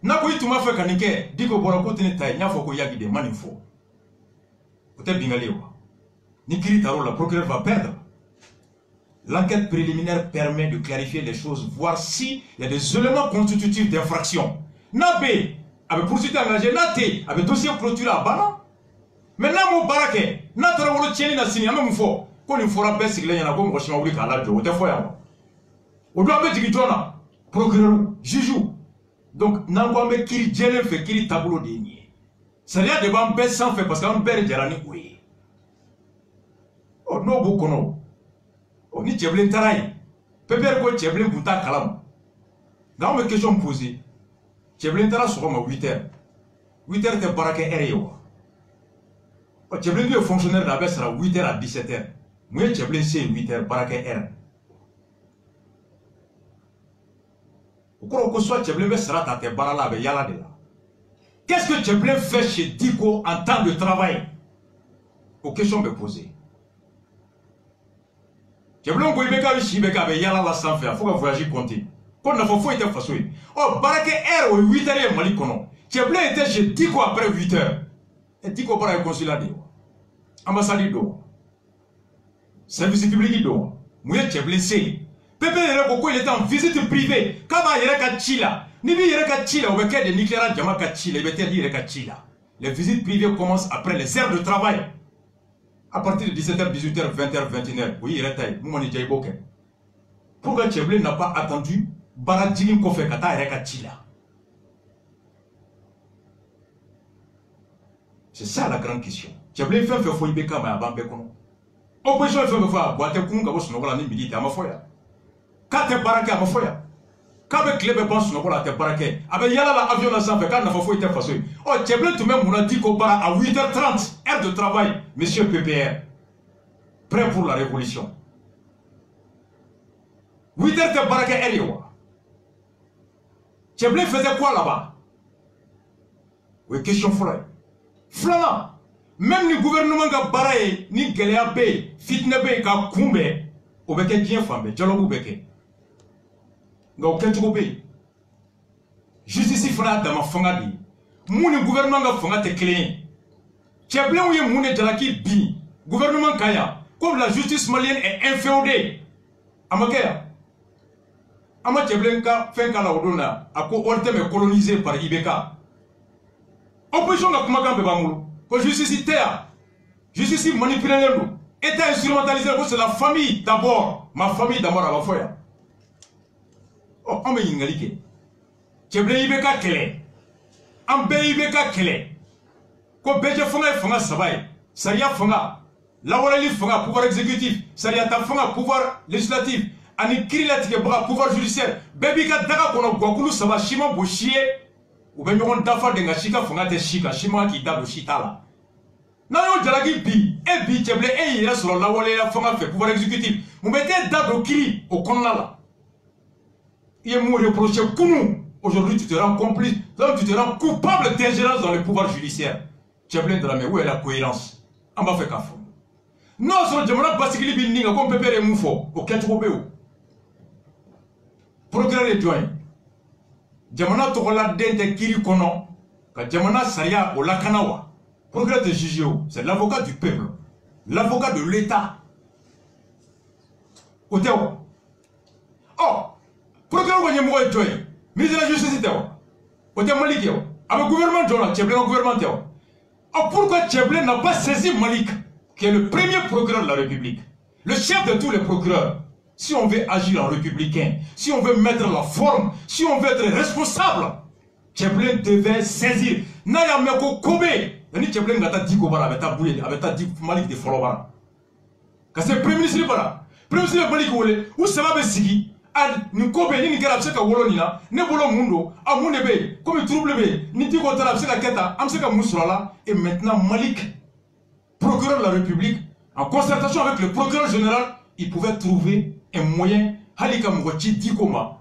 n'a ko i tun b'a fɛ ka nin kɛ Diko bɔra ko tɛ ne ta ye n y'a fɔ ko Yagi de ma nin fɔ o tɛ bingali ye wa ni kiiri taara o la procureur va perdre. L'enquête préliminaire permet de clarifier les choses voir s'il y a des éléments constitutifs d'infraction n'a bɛ yen a bɛ poursuite engagée n'a tɛ yen a bɛ dossier clôturé a banna mais n'a m'o baara kɛ n'a taara wolo tiɲɛni na sini an bɛ mun fɔ ko nin fɔra bɛɛ sigilen ɲɛna ko mɔgɔ si ma wuli k'a lajɔ o tɛ fɔ yan o don an bɛ jigin jɔn na procureur juge donc n'an ko an bɛ kiiri jɛlen fɛ kiiri taabolo de ye nin ye sariya de b'an bɛɛ sanfɛ parce que an bɛɛ de jara ni o ye ɔ n'o b'o kɔnɔ ɔ ni cɛbilen taara yen PPR ko cɛbilen kun t'a kalama nka anw bɛ question poser cɛbilen taara sɔgɔma 8h 8h tɛ baara kɛ heure ye wa ɔ cɛbilen dun ye fonctionnaire de a bɛ sara 8h à 17h mun ye cɛbilen se 8h baara kɛ heure o kɔrɔ ko soit cɛbilen bɛ sara ta tɛ baara la a bɛ yala de la qu'est-ce que cɛbilen fait chez Diko en temps de travail o question bɛ poser cɛbilen ko i bɛ k'a bɛ si bɛ k'a bɛ yala la sanfɛ a fo ka voyage compter ko nafa foyi tɛ faso ye ɔ baara kɛ heure o ye 8h ye Mali kɔnɔ cɛbilen était chez Diko après 8h et Diko baara ye consulat de ye wa ambassade do service public do mun ye cɛbilen se ye Pepe yɛrɛ ko il était en visite privée k'a b'a yɛrɛ ka ci la ni b'i yɛrɛ ka ci la o bɛ kɛ de n'i tilara jama ka ci la i bɛ taa i yɛrɛ ka ci la les visites privées commencent après les heures de travail à partir de 17h 18h 20h 21h o y'i yɛrɛ ta ye mun mana i diya i b'o kɛ pourquoi cɛbilen n'a pas attendu baara jigin kɔfɛ ka taa yɛrɛ ka ci la c'est ça la grande question cɛbilen fɛn fɛn fɔ i bɛ k'a ma a b'an bɛɛ kɔnɔ opposition fɛn fɛn fɔ a bɔ a tɛ kun ka bɔ sunɔgɔ la ni midi tɛ a ma fɔ yan k'a tɛ baara kɛ a ma fɔ yan k'a bɛ tile bɛ ban sunɔgɔ la a tɛ baara kɛ a bɛ yala la avion na sanfɛ k'a nafa foyi tɛ faso ye ɔ cɛbilen tun bɛ mun na Diko baara à 8h30 heure de travail monsieur PPR prêt pour la révolution 8h tɛ baara kɛ heure ye wa cɛbilen faisait quoi là-bas o ye question fɔlɔ ye filanan même ni gouvernement ka baara ye ni gɛlɛya bɛ yen fitinɛ bɛ yen k'a kunbɛn o bɛ kɛ diɲɛ fan bɛɛ dialogue bɛ kɛ nka o kɛcogo bɛ yen justice fana y'a dama fanga de ye mun ni gouvernement ka fanga tɛ kelen ye cɛbilenw ye mun de jalaki bin gouvernement kan yan comme la justice malienne est inféodée a ma kɛ yan an ma cɛbilen ka fɛn k'a la o don na a ko ORTM est colonisé par IBK opposition ka kumakan bɛɛ b'an bolo ko justice tɛ yan justice manipulelen don État instrumentalisé, c'est la famille d'abord. Ma famille d'abord à la fois. Oh, on me yingalike. Cɛbilen IBK kɛlɛ. An bɛɛ IBK kɛlɛ. Ko bɛɛ fanga ye fanga saba ye. Sariya fanga, lawaleli fanga, pouvoir exécutif, sariya ta fanga, pouvoir législatif, ani kiiri latigɛbaga, pouvoir judiciaire. Bɛɛ b'i ka daga kɔnɔ guwakulu saba si ma bon si ye. U bɛ ɲɔgɔn dafa de nka si ka fanga tɛ si kan, si ma k'i da don si t'a la. N'a y'o jalaki bi e bi cɛbilen e y'i yɛrɛ sɔrɔ lawaleya fanga fɛ pouvoir exécutif mun bɛ t'e da don kiiri o kɔnɔna la i ye mun reproché kunu aujourd'hui tu te rends complice donc tu te rends coupable d'ingérence dans le pouvoir judiciaire cɛbilen Dramé où est la cohérence an b'a fɛ k'a fɔ n'o sɔrɔ jamana basigili bi nin kan ko PPR ye mun fɔ o kɛcogo bɛ o procureur ye jɔn ye jamana tɔgɔladen tɛ kiiri kɔnɔ ka jamana sariya o lakana wa procureur de juge, c'est l'avocat du peuple, l'avocat de l'État. Oh, procureur de l'État, ministre de la Justice, Malik, avec le gouvernement, le gouvernement. Oh, pourquoi Tcheblé n'a pas saisi Malik, qui est le premier procureur de la République, le chef de tous les procureurs? Si on veut agir en républicain, si on veut mettre la forme, si on veut être responsable, Tcheblé devait saisir. Naya Meko Kobe. Ni cɛbilen ka taa Diko bara a bɛ taa Buye a bɛ taa Malik de fɔlɔ bara ka se premier ministre bara premier ministre bɛ Malik wele u saba bɛ sigi a nin ko bɛ yen ni nin kɛra a bɛ se ka wolo nin na ne bolo mun don a mun de bɛ yen komi trouble bɛ yen ni Diko taara a bɛ se ka kɛ tan an bɛ se ka mun sɔrɔ a la et maintenant Malik procureur de la République en concertation avec le procureur général il pouvait trouver un moyen hali ka mɔgɔ ci Diko ma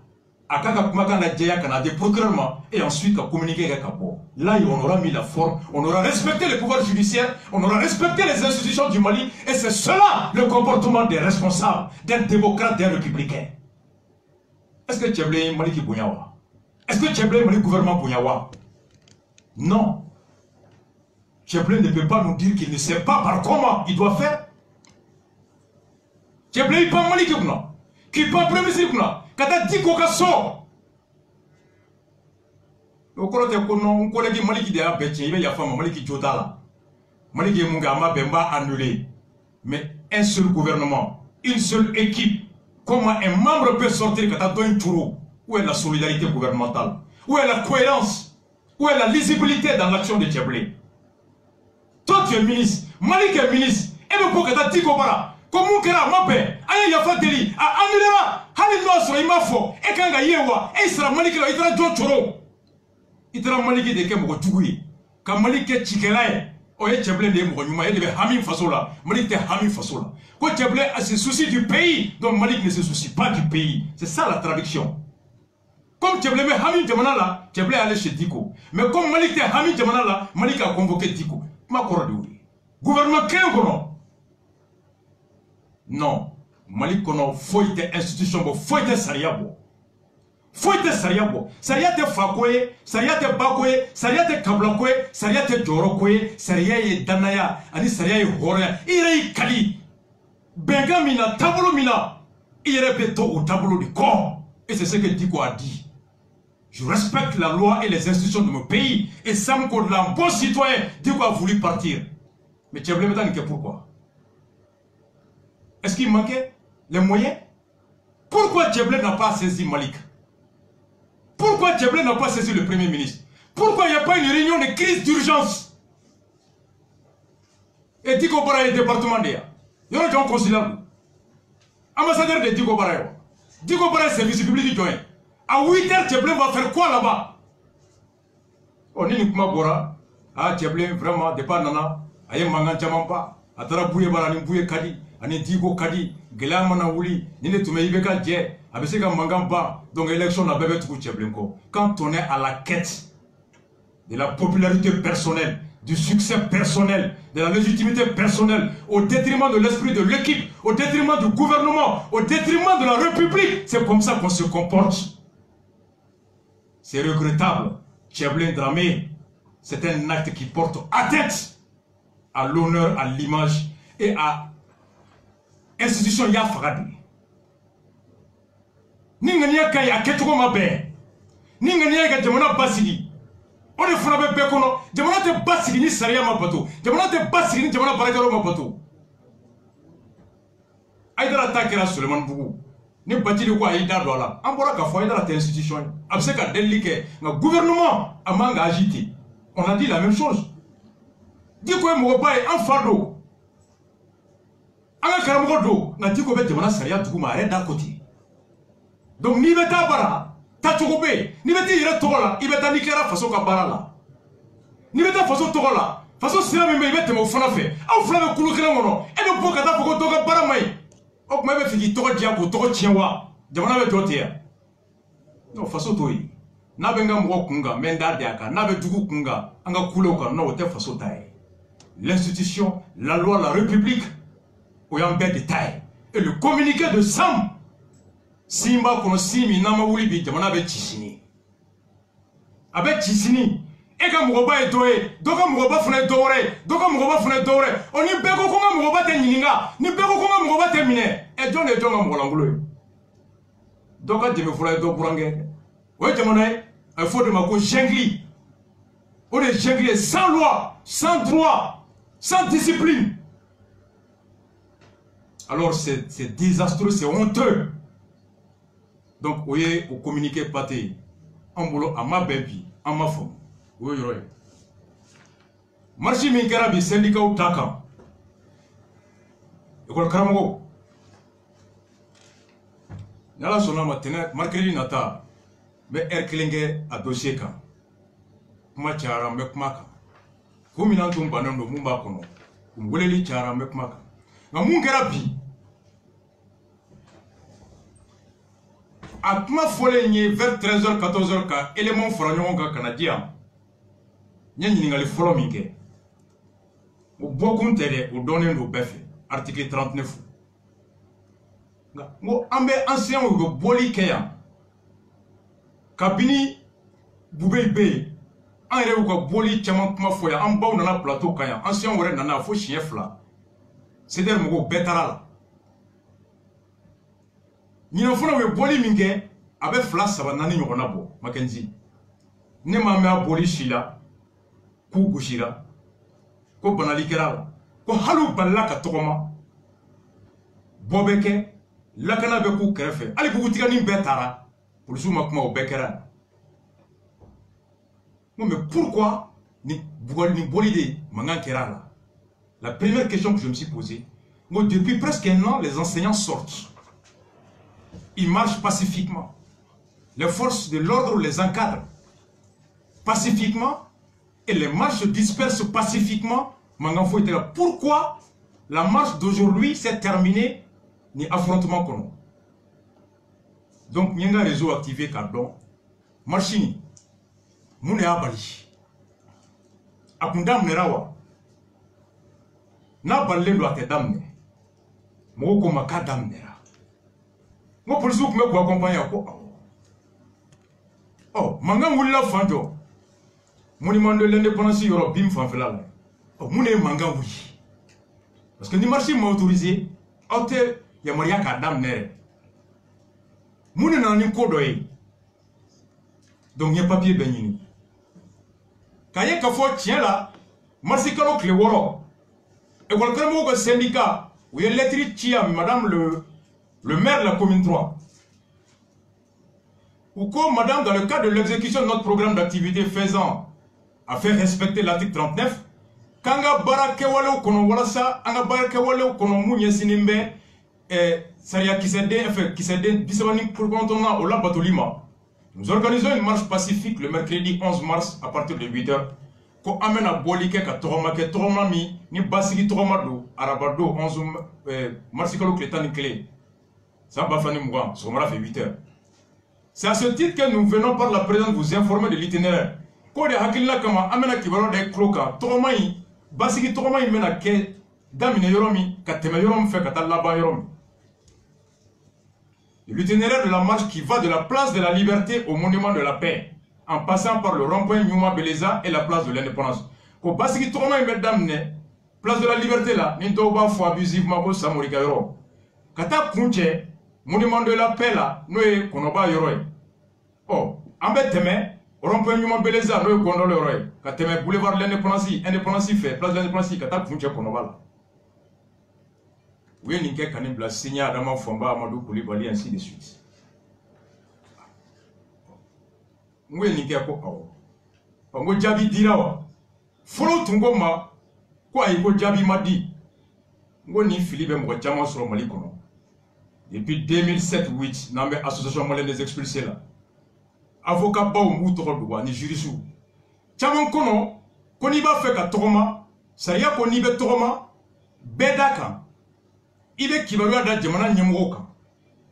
a ka kumakan na jɛya kana des procureurs ma et ensuite ka communiquer avec Kapo. Là, on aura mis la forme, on aura respecté le pouvoir judiciaire, on aura respecté les institutions du Mali et c'est cela le comportement des responsables, d'un démocrate, d'un républicain. Est-ce que Tcheblé Maliki Bounyawa? Est-ce que Tcheblé Mali gouvernement Bounyawa? Non. Tcheblé ne peut pas nous dire qu'il ne sait pas par comment il doit faire. Tcheblé il pas Maliki Bouna, qui pas premier Bouna. Kata Diko ka so o kɔrɔ tɛ ko non n collègue Maliki de y'a bɛɛ tiɲɛ i bɛ yafa ma Maliki jo t'a la Maliki ye mun kɛ a ma bɛn n b'a annulé Mais un seul gouvernement, une seule équipe, comment un membre peut sortir quand tu as un tour? Où est la solidarité gouvernementale? Où est la cohérence? Où est la lisibilité dans l'action de Djeblé? Toi tu es ministre, Malik est ministre, et le pour que tu as dit Kobara, comment que ma paix, aïe yafa deli, a amilera, hali no sera imafo, et quand yewa, et sera Malik là, il sera John Choro. Il sera Malik de Kemo Tugui, quand Malik est Chikelae, oye Djeblé de Mournouma, il est Hamim Fasola, Malik est Hamim Fasola. Quand Djeblé a ses soucis du pays, donc Malik ne se soucie pas du pays. C'est ça la traduction. Comme Djeblé met Hamim Djamana là, Djeblé est allé chez Diko. Mais comme Malik est Hamim Djamana là, Malik a convoqué Diko. Ma corrodé. Gouvernement quel kono? Non. Malik kono faut être institution, faut être saria bo. Faut être saria bo. Saria te fakoye, saria te bakoye, saria te kablakoye, saria te jorokoye, saria ye danaya, ani saria ye horoya. Ire kali. Benga mina, tabolo mina. Ire beto au tableau du corps. Et c'est ce que Diko a dit. Je respecte la loi et les institutions de mon pays. Et Sam Kodlan, bon citoyen, Diko a voulu partir. Mais Djeblé maintenant, pourquoi? Est-ce qu'il manquait les moyens? Pourquoi Djeblé n'a pas saisi Malik? Pourquoi Djeblé n'a pas saisi le Premier ministre? Pourquoi il n'y a pas une réunion de crise d'urgence? Et Diko Bara est département d'Ea. Il y a un gens considérable. Ambassadeur de Diko Bara. Diko Bara est service public du joint. À 8h, Djeblé va faire quoi là-bas? On est uniquement Bora. Ah, Djeblé, vraiment, départ nana. Aye mangan chamamba. Atara bouye bara ni bouye kadi. Ani Diko kadi. Gela mana wuli. Nine tume ibeka dje. Abeseka mangan ba. Donc élection n'a pas tout Djeblé ko. Quand on est à la quête de la popularité personnelle, du succès personnel, de la légitimité personnelle, au détriment de l'esprit de l'équipe, au détriment du gouvernement, au détriment de la République, c'est comme ça qu'on se comporte. C'est regrettable. Djeblé Dramé, c'est un acte qui porte atteinte à l'honneur, à l'image et à l'institution Yafradi. Ningania Kaya Ketoko Mabe, Ningania Jamana Basili. On est frappé Bekono, Jamana te Basili ni Saria Mapato, Jamana te Basili ni Jamana Parakaro Mapato. Aïdara Takera Suleiman Bougou. Ni bâti de quoi il a là. En voilà qu'à fois dans la institution. Après qu'à déliquer, le gouvernement a manga agité. On a dit la même chose. Dit quoi mon repas est en fardeau. En caramodo, n'a dit qu'on va te demander Saria Dougou arrête d'un côté. Donc ni beta bara, t'as tout coupé. Ni beta il est tola, il beta nikera façon kabara là. Ni beta façon tola, façon c'est la même il beta mon fanafé. Au flamme coulou que l'on et le pot kata pour toga bara mai. Ok, mais il faut que tu aies un non, façon toi. N'abenga mwa kunga, menda diaka, n'abe dugu kunga, anga kuloka, non, te façon taille. L'institution, la loi, la République, oyambe de taille. Et le communiqué de Sam, Simba kono simi nama wuli bi jamana be chisini. Abe chisini. Ega mwoba e doye, doka mwoba fune dore, doka mwoba fune dore. Oni beko konga mwoba te nyininga, ni beko konga mwoba te mine. E jone e jonga mwolangulo. Doka jeme fula e do burange. Oye jamana e, il faut de ma ko jengli. On est jengli sans loi, sans droit, sans discipline. Alors c'est désastreux, c'est honteux. Donc, oye, au communiqué pâté, en boulot, à ma baby, en ma femme. Oui, oui. Marchi Minkarabi, syndicat ou Taka. École Karamogo. Nala sona matena, Marqueli Nata, mais Erklinge à dossier kan. Kuma Chara Mekmaka. Kuminantum Banando Mumbakono. Umweleli Chara Mekmaka. Namungarabi. A kuma folenye vers 13h 14h ka élément fragnon ka canadien nya nyingali folo minke o bokun tede o donen do befe article 39 ngo ambe ancien o boli keya kabini bubey be an yɛrɛ ka boli caman kuma fɔ yan an baw nana plateau kan yan ancien wɛrɛ nana fo siɲɛ 2 CDR mɔgɔw bɛɛ taara la ɲinɛ fana u ye boli min kɛ a bɛ 2 3 4 ɲɔgɔnna bɔ Mackenzie ne ma mɛn a boli si la k'u gosira ko banali kɛra la ko hali u balila ka tɔgɔma Bobeke, lakana beku kerefe. Ali bukutika ni betara. Pour le souma kuma au bekera. Mais pourquoi ni bolide mangan kerala? La première question que je me suis posée, moi, depuis presque un an, les enseignants sortent. Ils marchent pacifiquement. Les forces de l'ordre les encadrent pacifiquement et les marches se dispersent pacifiquement. Pourquoi la marche d'aujourd'hui s'est terminée ni affrontement qu'on donc il y a un réseau activé cardon marchini mune abali akundam nerawa na balle do akedamne mo ko makadam nera mo police ko me ko accompagner ko oh manga wulla fanjo monument de l'indépendance Europe bim fanfela oh mune manga wuli parce que ni marché m'a autorisé autre ya moria kadam nere mune na ni kodoy donc y a papier benini kaye ka fo tien là marché kalo clé woro et quelqu'un mo ko syndicat où y a lettre tia madame le maire de la commune 3 ou comme madame dans le cadre de l'exécution de notre programme d'activité faisant à faire respecter l'article 39 kanga barake wale kono wala sa anga barake wale kono munye sinimbe saria kisede bisabani pour contona au Labatolima. Nous organisons une marche pacifique le mercredi 11 mars à partir de 8h ko amena bolike ka toroma ke toroma mi ni basiki toroma do arabado 11 marsikalo kletani clé ça va fani mwa so mara fait 8h. C'est à ce titre que nous venons par la présence vous informer de l'itinéraire ko de hakilla kama amena kibaro de kroka toroma yi basiki toroma yi mena ke damine yoromi ka teme yorom fe ka talaba yoromi. L'itinéraire de la marche qui va de la place de la Liberté au monument de la paix, en passant par le rond-point Nyouma Beleza et la place de l'indépendance. Ko basiki toma mesdames ne place de la Liberté là, ni doba fo abusivement ko samori kayoro. Kata kunche monument de la paix là, noé konoba yoro. Oh, ambe teme rond-point Nyouma Beleza noé gondole yoro. Kateme boulevard de l'indépendance fait place de l'indépendance kata kunche konoba là. Oui, il y a un signe Adama Fomba, Amadou Koulibaly, ainsi de suite. Oui, il y a un Jabi Dirawa. Follow Tungoma, quoi, il y a Jabi Madi. Ngoni Philippe Mwachama sur le Mali. Depuis 2007-8, dans l'association malienne des expulsés là. Avocat Bao Moutorodoua, ni jurisou. Tchaman Kono, Koniba Feka Toroma, Saya Konibe Toroma, Bedaka. Il est kibarua da jamana nyemoka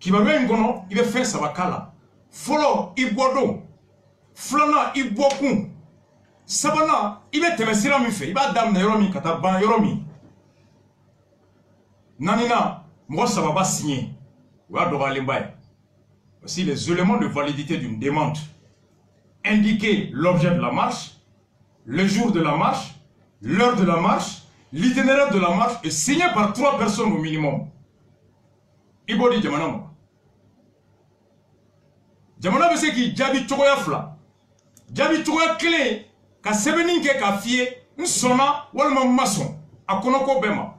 kibarua ngono il fait sabakala folo ibodo flana ibokun sabana il est temesira mi fait il va dam na yoromi kataban yoromi nanina mo sababa signé wa do balimbaye. Voici les éléments de validité d'une demande: indiquer l'objet de la marche, le jour de la marche, l'heure de la marche, l'itinéraire de la marche est signé par 3 personnes au minimum. Ibodi Jamanama. Jamana bese ki jabi chokoya fla. Jabi chokoya clé. Ka sebeninke ka fie. Nsona walma mason. Akonoko bema.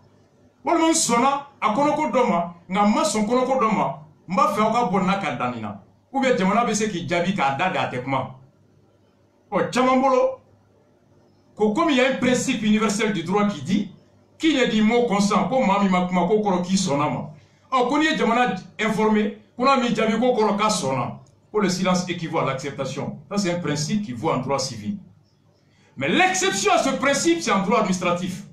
Walma nsona akonoko doma. Nga mason konoko doma. Mba fe oka bonna ka danina. Oubien jamana bese ki jabi ka daga atekma. O chamambolo. Comme il y a un principe universel du droit qui dit qui ne dit mot consent, comme Mami Makmako Koroki Sonama. Or, qu'on y est informé, qu'on a mis Djamiko Koroka Sona. Pour le silence équivaut à l'acceptation. Ça, c'est un principe qui vaut en droit civil. Mais l'exception à ce principe, c'est en droit administratif.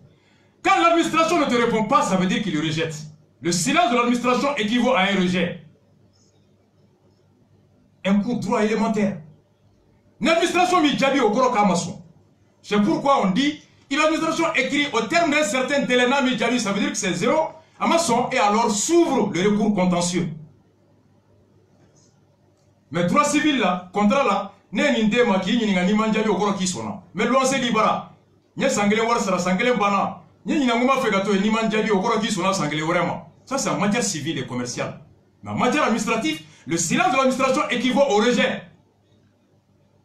Quand l'administration ne te répond pas, ça veut dire qu'il le rejette. Le silence de l'administration équivaut à un rejet. Un cours de droit élémentaire. L'administration mit Djabi au Koroka Mason. C'est pourquoi on dit, il l'administration écrit au terme d'un certain délai, ça veut dire que c'est 0, à maçon, et alors s'ouvre le recours contentieux. Mais droit civil là, contrat là, n'est ni déma qui n'y a ni manjabi au corps qui sonna. Mais l'on se libéra. N'y sanglé war sera sanglé bana. N'y n'a pas fait gâteau ni manjabi au corps qui sonna sanglé vraiment. Ça c'est en matière civile et commerciale. Mais en matière administrative, le silence de l'administration équivaut au rejet.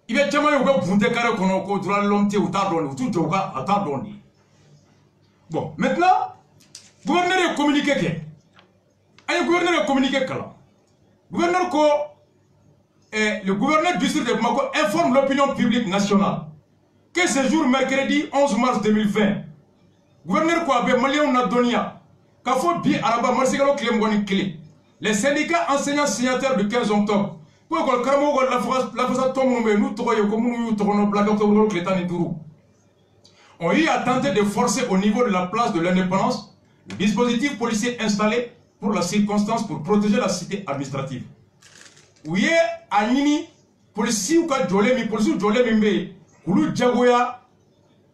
Il y a tellement de gens qui ont bon, maintenant, le gouverneur est communiqué. Un gouverneur a communiqué kala. Gouverneur ko le gouverneur du district de Bamako informe l'opinion publique nationale que ce jour mercredi 11 mars 2020, gouverneur ko abe Malion Nadonia, k'a faut bien araba marsigalo klemgoni clé. Les syndicats enseignants signataires du 15 octobre, pour que Karamo la façon tombe nous troyons comme nous tournons blague octobre que l'État ont eu à tenter de forcer au niveau de la place de l'indépendance le dispositif policier installé pour la circonstance pour protéger la cité administrative. Oui, Anini, policier ou ka jolé mi policier jolé mi mbe, kulu jagoya,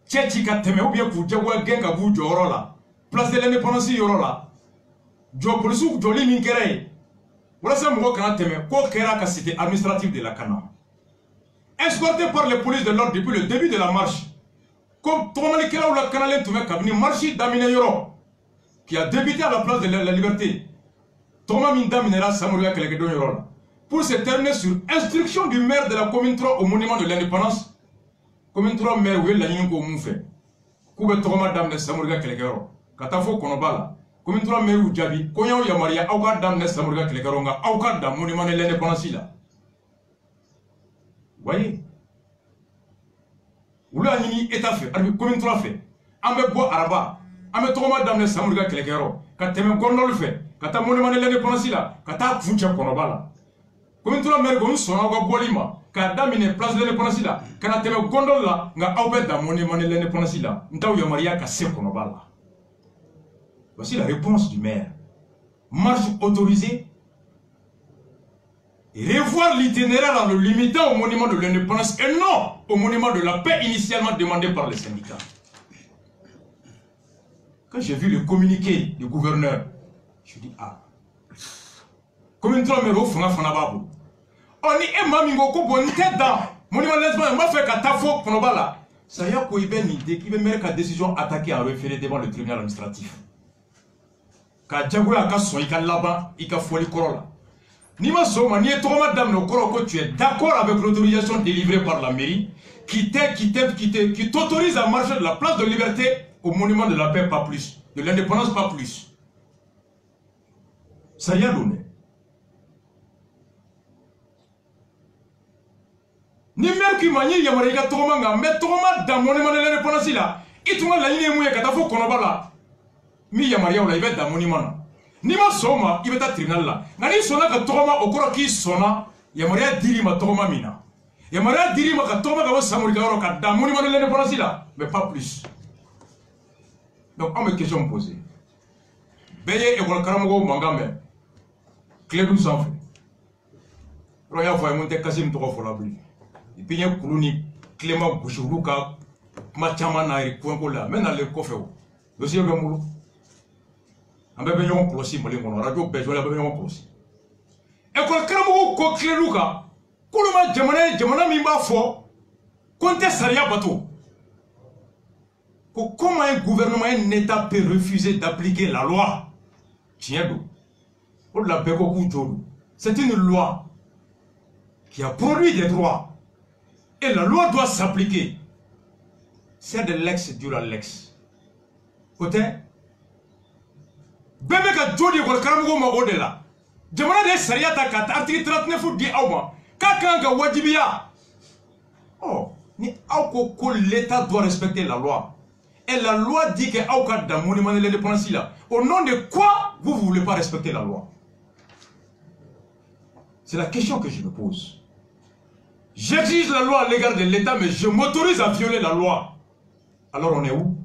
tchéti ka teme ou bien kou jagoya gen ka bou joro la, place de l'indépendance yoro la. Jo policier ou jolé mi kere, voilà ça mou kana teme, ko kera ka cité administrative de la Kana. Escorté par les polices de l'ordre depuis le début de la marche, comme Tomali Kera ou la Canalène Toumé Kabini, marche d'Amine Yoro, qui a débuté à la place de la liberté. Thomas Minda Minera Samuria Kelegedo Yoro. Pour se terminer sur instruction du maire de la commune 3 au monument de l'indépendance. Commune 3 maire où la Ningo Moufé. Koube Thomas Damne Samuria Kelegero. Katafo Konobala. Commune 3 maire où Djabi. Konya Yamaria Auka Damne Samuria Kelegeronga. Auka Dam monument de l'indépendance là. Voyez. Où la Nini est à fait. Commune 3 fait. Ambe Bois Araba. Ambe Thomas Damne Samuria Kelegero. Kateme Gondol fait. Kata monument de l'indépendance là. Kata Funcha Konobala. Comme tout le monde a son bolima, car damine place de l'indépendance là, quand tu me gondole là, nga aube da monument de l'indépendance là, n'ta ou yamaria cassé konobala. Voici la réponse du maire. Marche autorisée. Et revoir l'itinéraire en le limitant au monument de l'indépendance et non au monument de la paix initialement demandé par les syndicats. Quand j'ai vu le communiqué du gouverneur, je dis ah. Comme une trompe de fanga babu. On est mamingo ko bonne tête dans monument de l'indépendance, m'a fait qu'à tafo konobala. Ça y a quoi ben idée qui veut mettre la décision attaquée à référer devant le tribunal administratif. Ka jago ya ka so ika laba ika foli korola. Ni ma so ma ni to madame no koro ko tu es d'accord avec l'autorisation délivrée par la mairie qui t'autorise à marcher de la place de liberté au monument de la paix pas plus, de l'indépendance pas plus. Ça y a donné. Ni mer qui manie yamarika tomanga mais toma dans monument de l'indépendance là ituma la ligne mouye katafo konobala mi yamaria ou la ibe dans monument ni ma soma ibe ta tribunal là ngani sona ka toma okoro ki sona yamaria diri ma toma mina yamaria diri ma ka toma ka samurika oro ka dans monument de l'indépendance là mais pas plus. Donc on me question posée beye e ko karamogo mangame clé du sang fait roya voye monter kasim to ko la bli. Et puis il y a Koulouni, Clément Bouchourouka, Machamana et Kouangola, maintenant le coffre. Le ciel de Moulou. Un bébé yon clossi, mon radio, besoin de yon clossi. Et quand Kramou Kokleluka, Koulouma Jamana Mimba fort, comptez Saria Bateau. Comment un gouvernement, un État peut refuser d'appliquer la loi? Tiens, pour la Bekokou, c'est une loi qui a produit des droits. Et la loi doit s'appliquer. C'est de l'ex dure à l'ex. Côté bébé ka jodi ko karamugo mago de la. Jamana de Saria ta article 39 di awma. Kaka ga wajibiya. Oh, ni awko ko l'État doit respecter la loi. Et la loi dit que awka da monument de l'indépendance là. Au nom de quoi vous ne voulez pas respecter la loi? C'est la question que je me pose. J'exige la loi à l'égard de l'État, mais je m'autorise à violer la loi. Alors on est où?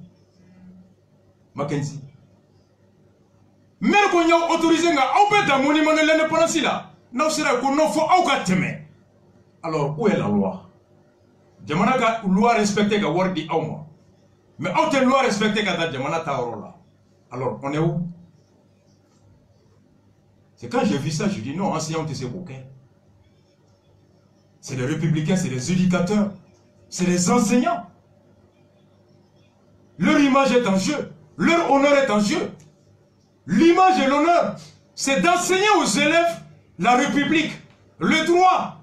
Mackenzie. Mais qu'on y a autorisé un monument de l'indépendance là. Non, c'est là qu'on faut aucun témoin. Alors où est la loi? Jamana ka loi respectée ka wardi auma. Mais autre loi respectée ka jamana ta là. Alors on est où? C'est quand j'ai vu ça, je dis non, enseignant c'est bouquin. C'est les républicains, c'est les éducateurs, c'est les enseignants. Leur image est en jeu, leur honneur est en jeu. L'image et l'honneur, c'est d'enseigner aux élèves la République, le droit.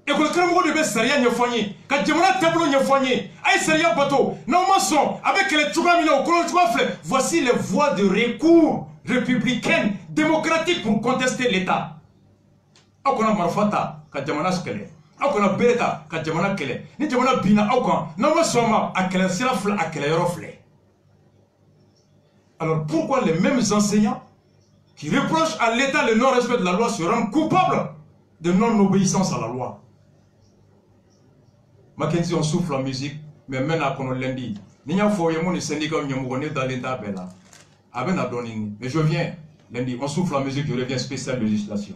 Et que le Kramgo de Bessaria n'y foigné, quand Djamana tableau n'y foigné, aïe Saria bateau, non maçon, avec les Tchougamina au colon Tchouafle, voici les voies de recours républicaine, démocratique pour contester l'État. Aw kana marfata ka jamana kɛlɛ, aw kana bereta ka jamana kɛlɛ. Ni jamana bina aw kan, n'aw ma sɔn ma a kɛlɛ sira filɛ, a kɛlɛ yɔrɔ filɛ. Alors pourquoi les mêmes enseignants qui reprochent à l'État le non-respect de la loi se rendent coupables de non-obéissance à la loi? Mackenzie, on souffle la musique, mais maintenant qu'on lundi, il y a un syndicat qui est dans l'État. Mais je viens lundi, on souffle la musique, je reviens spéciale législation.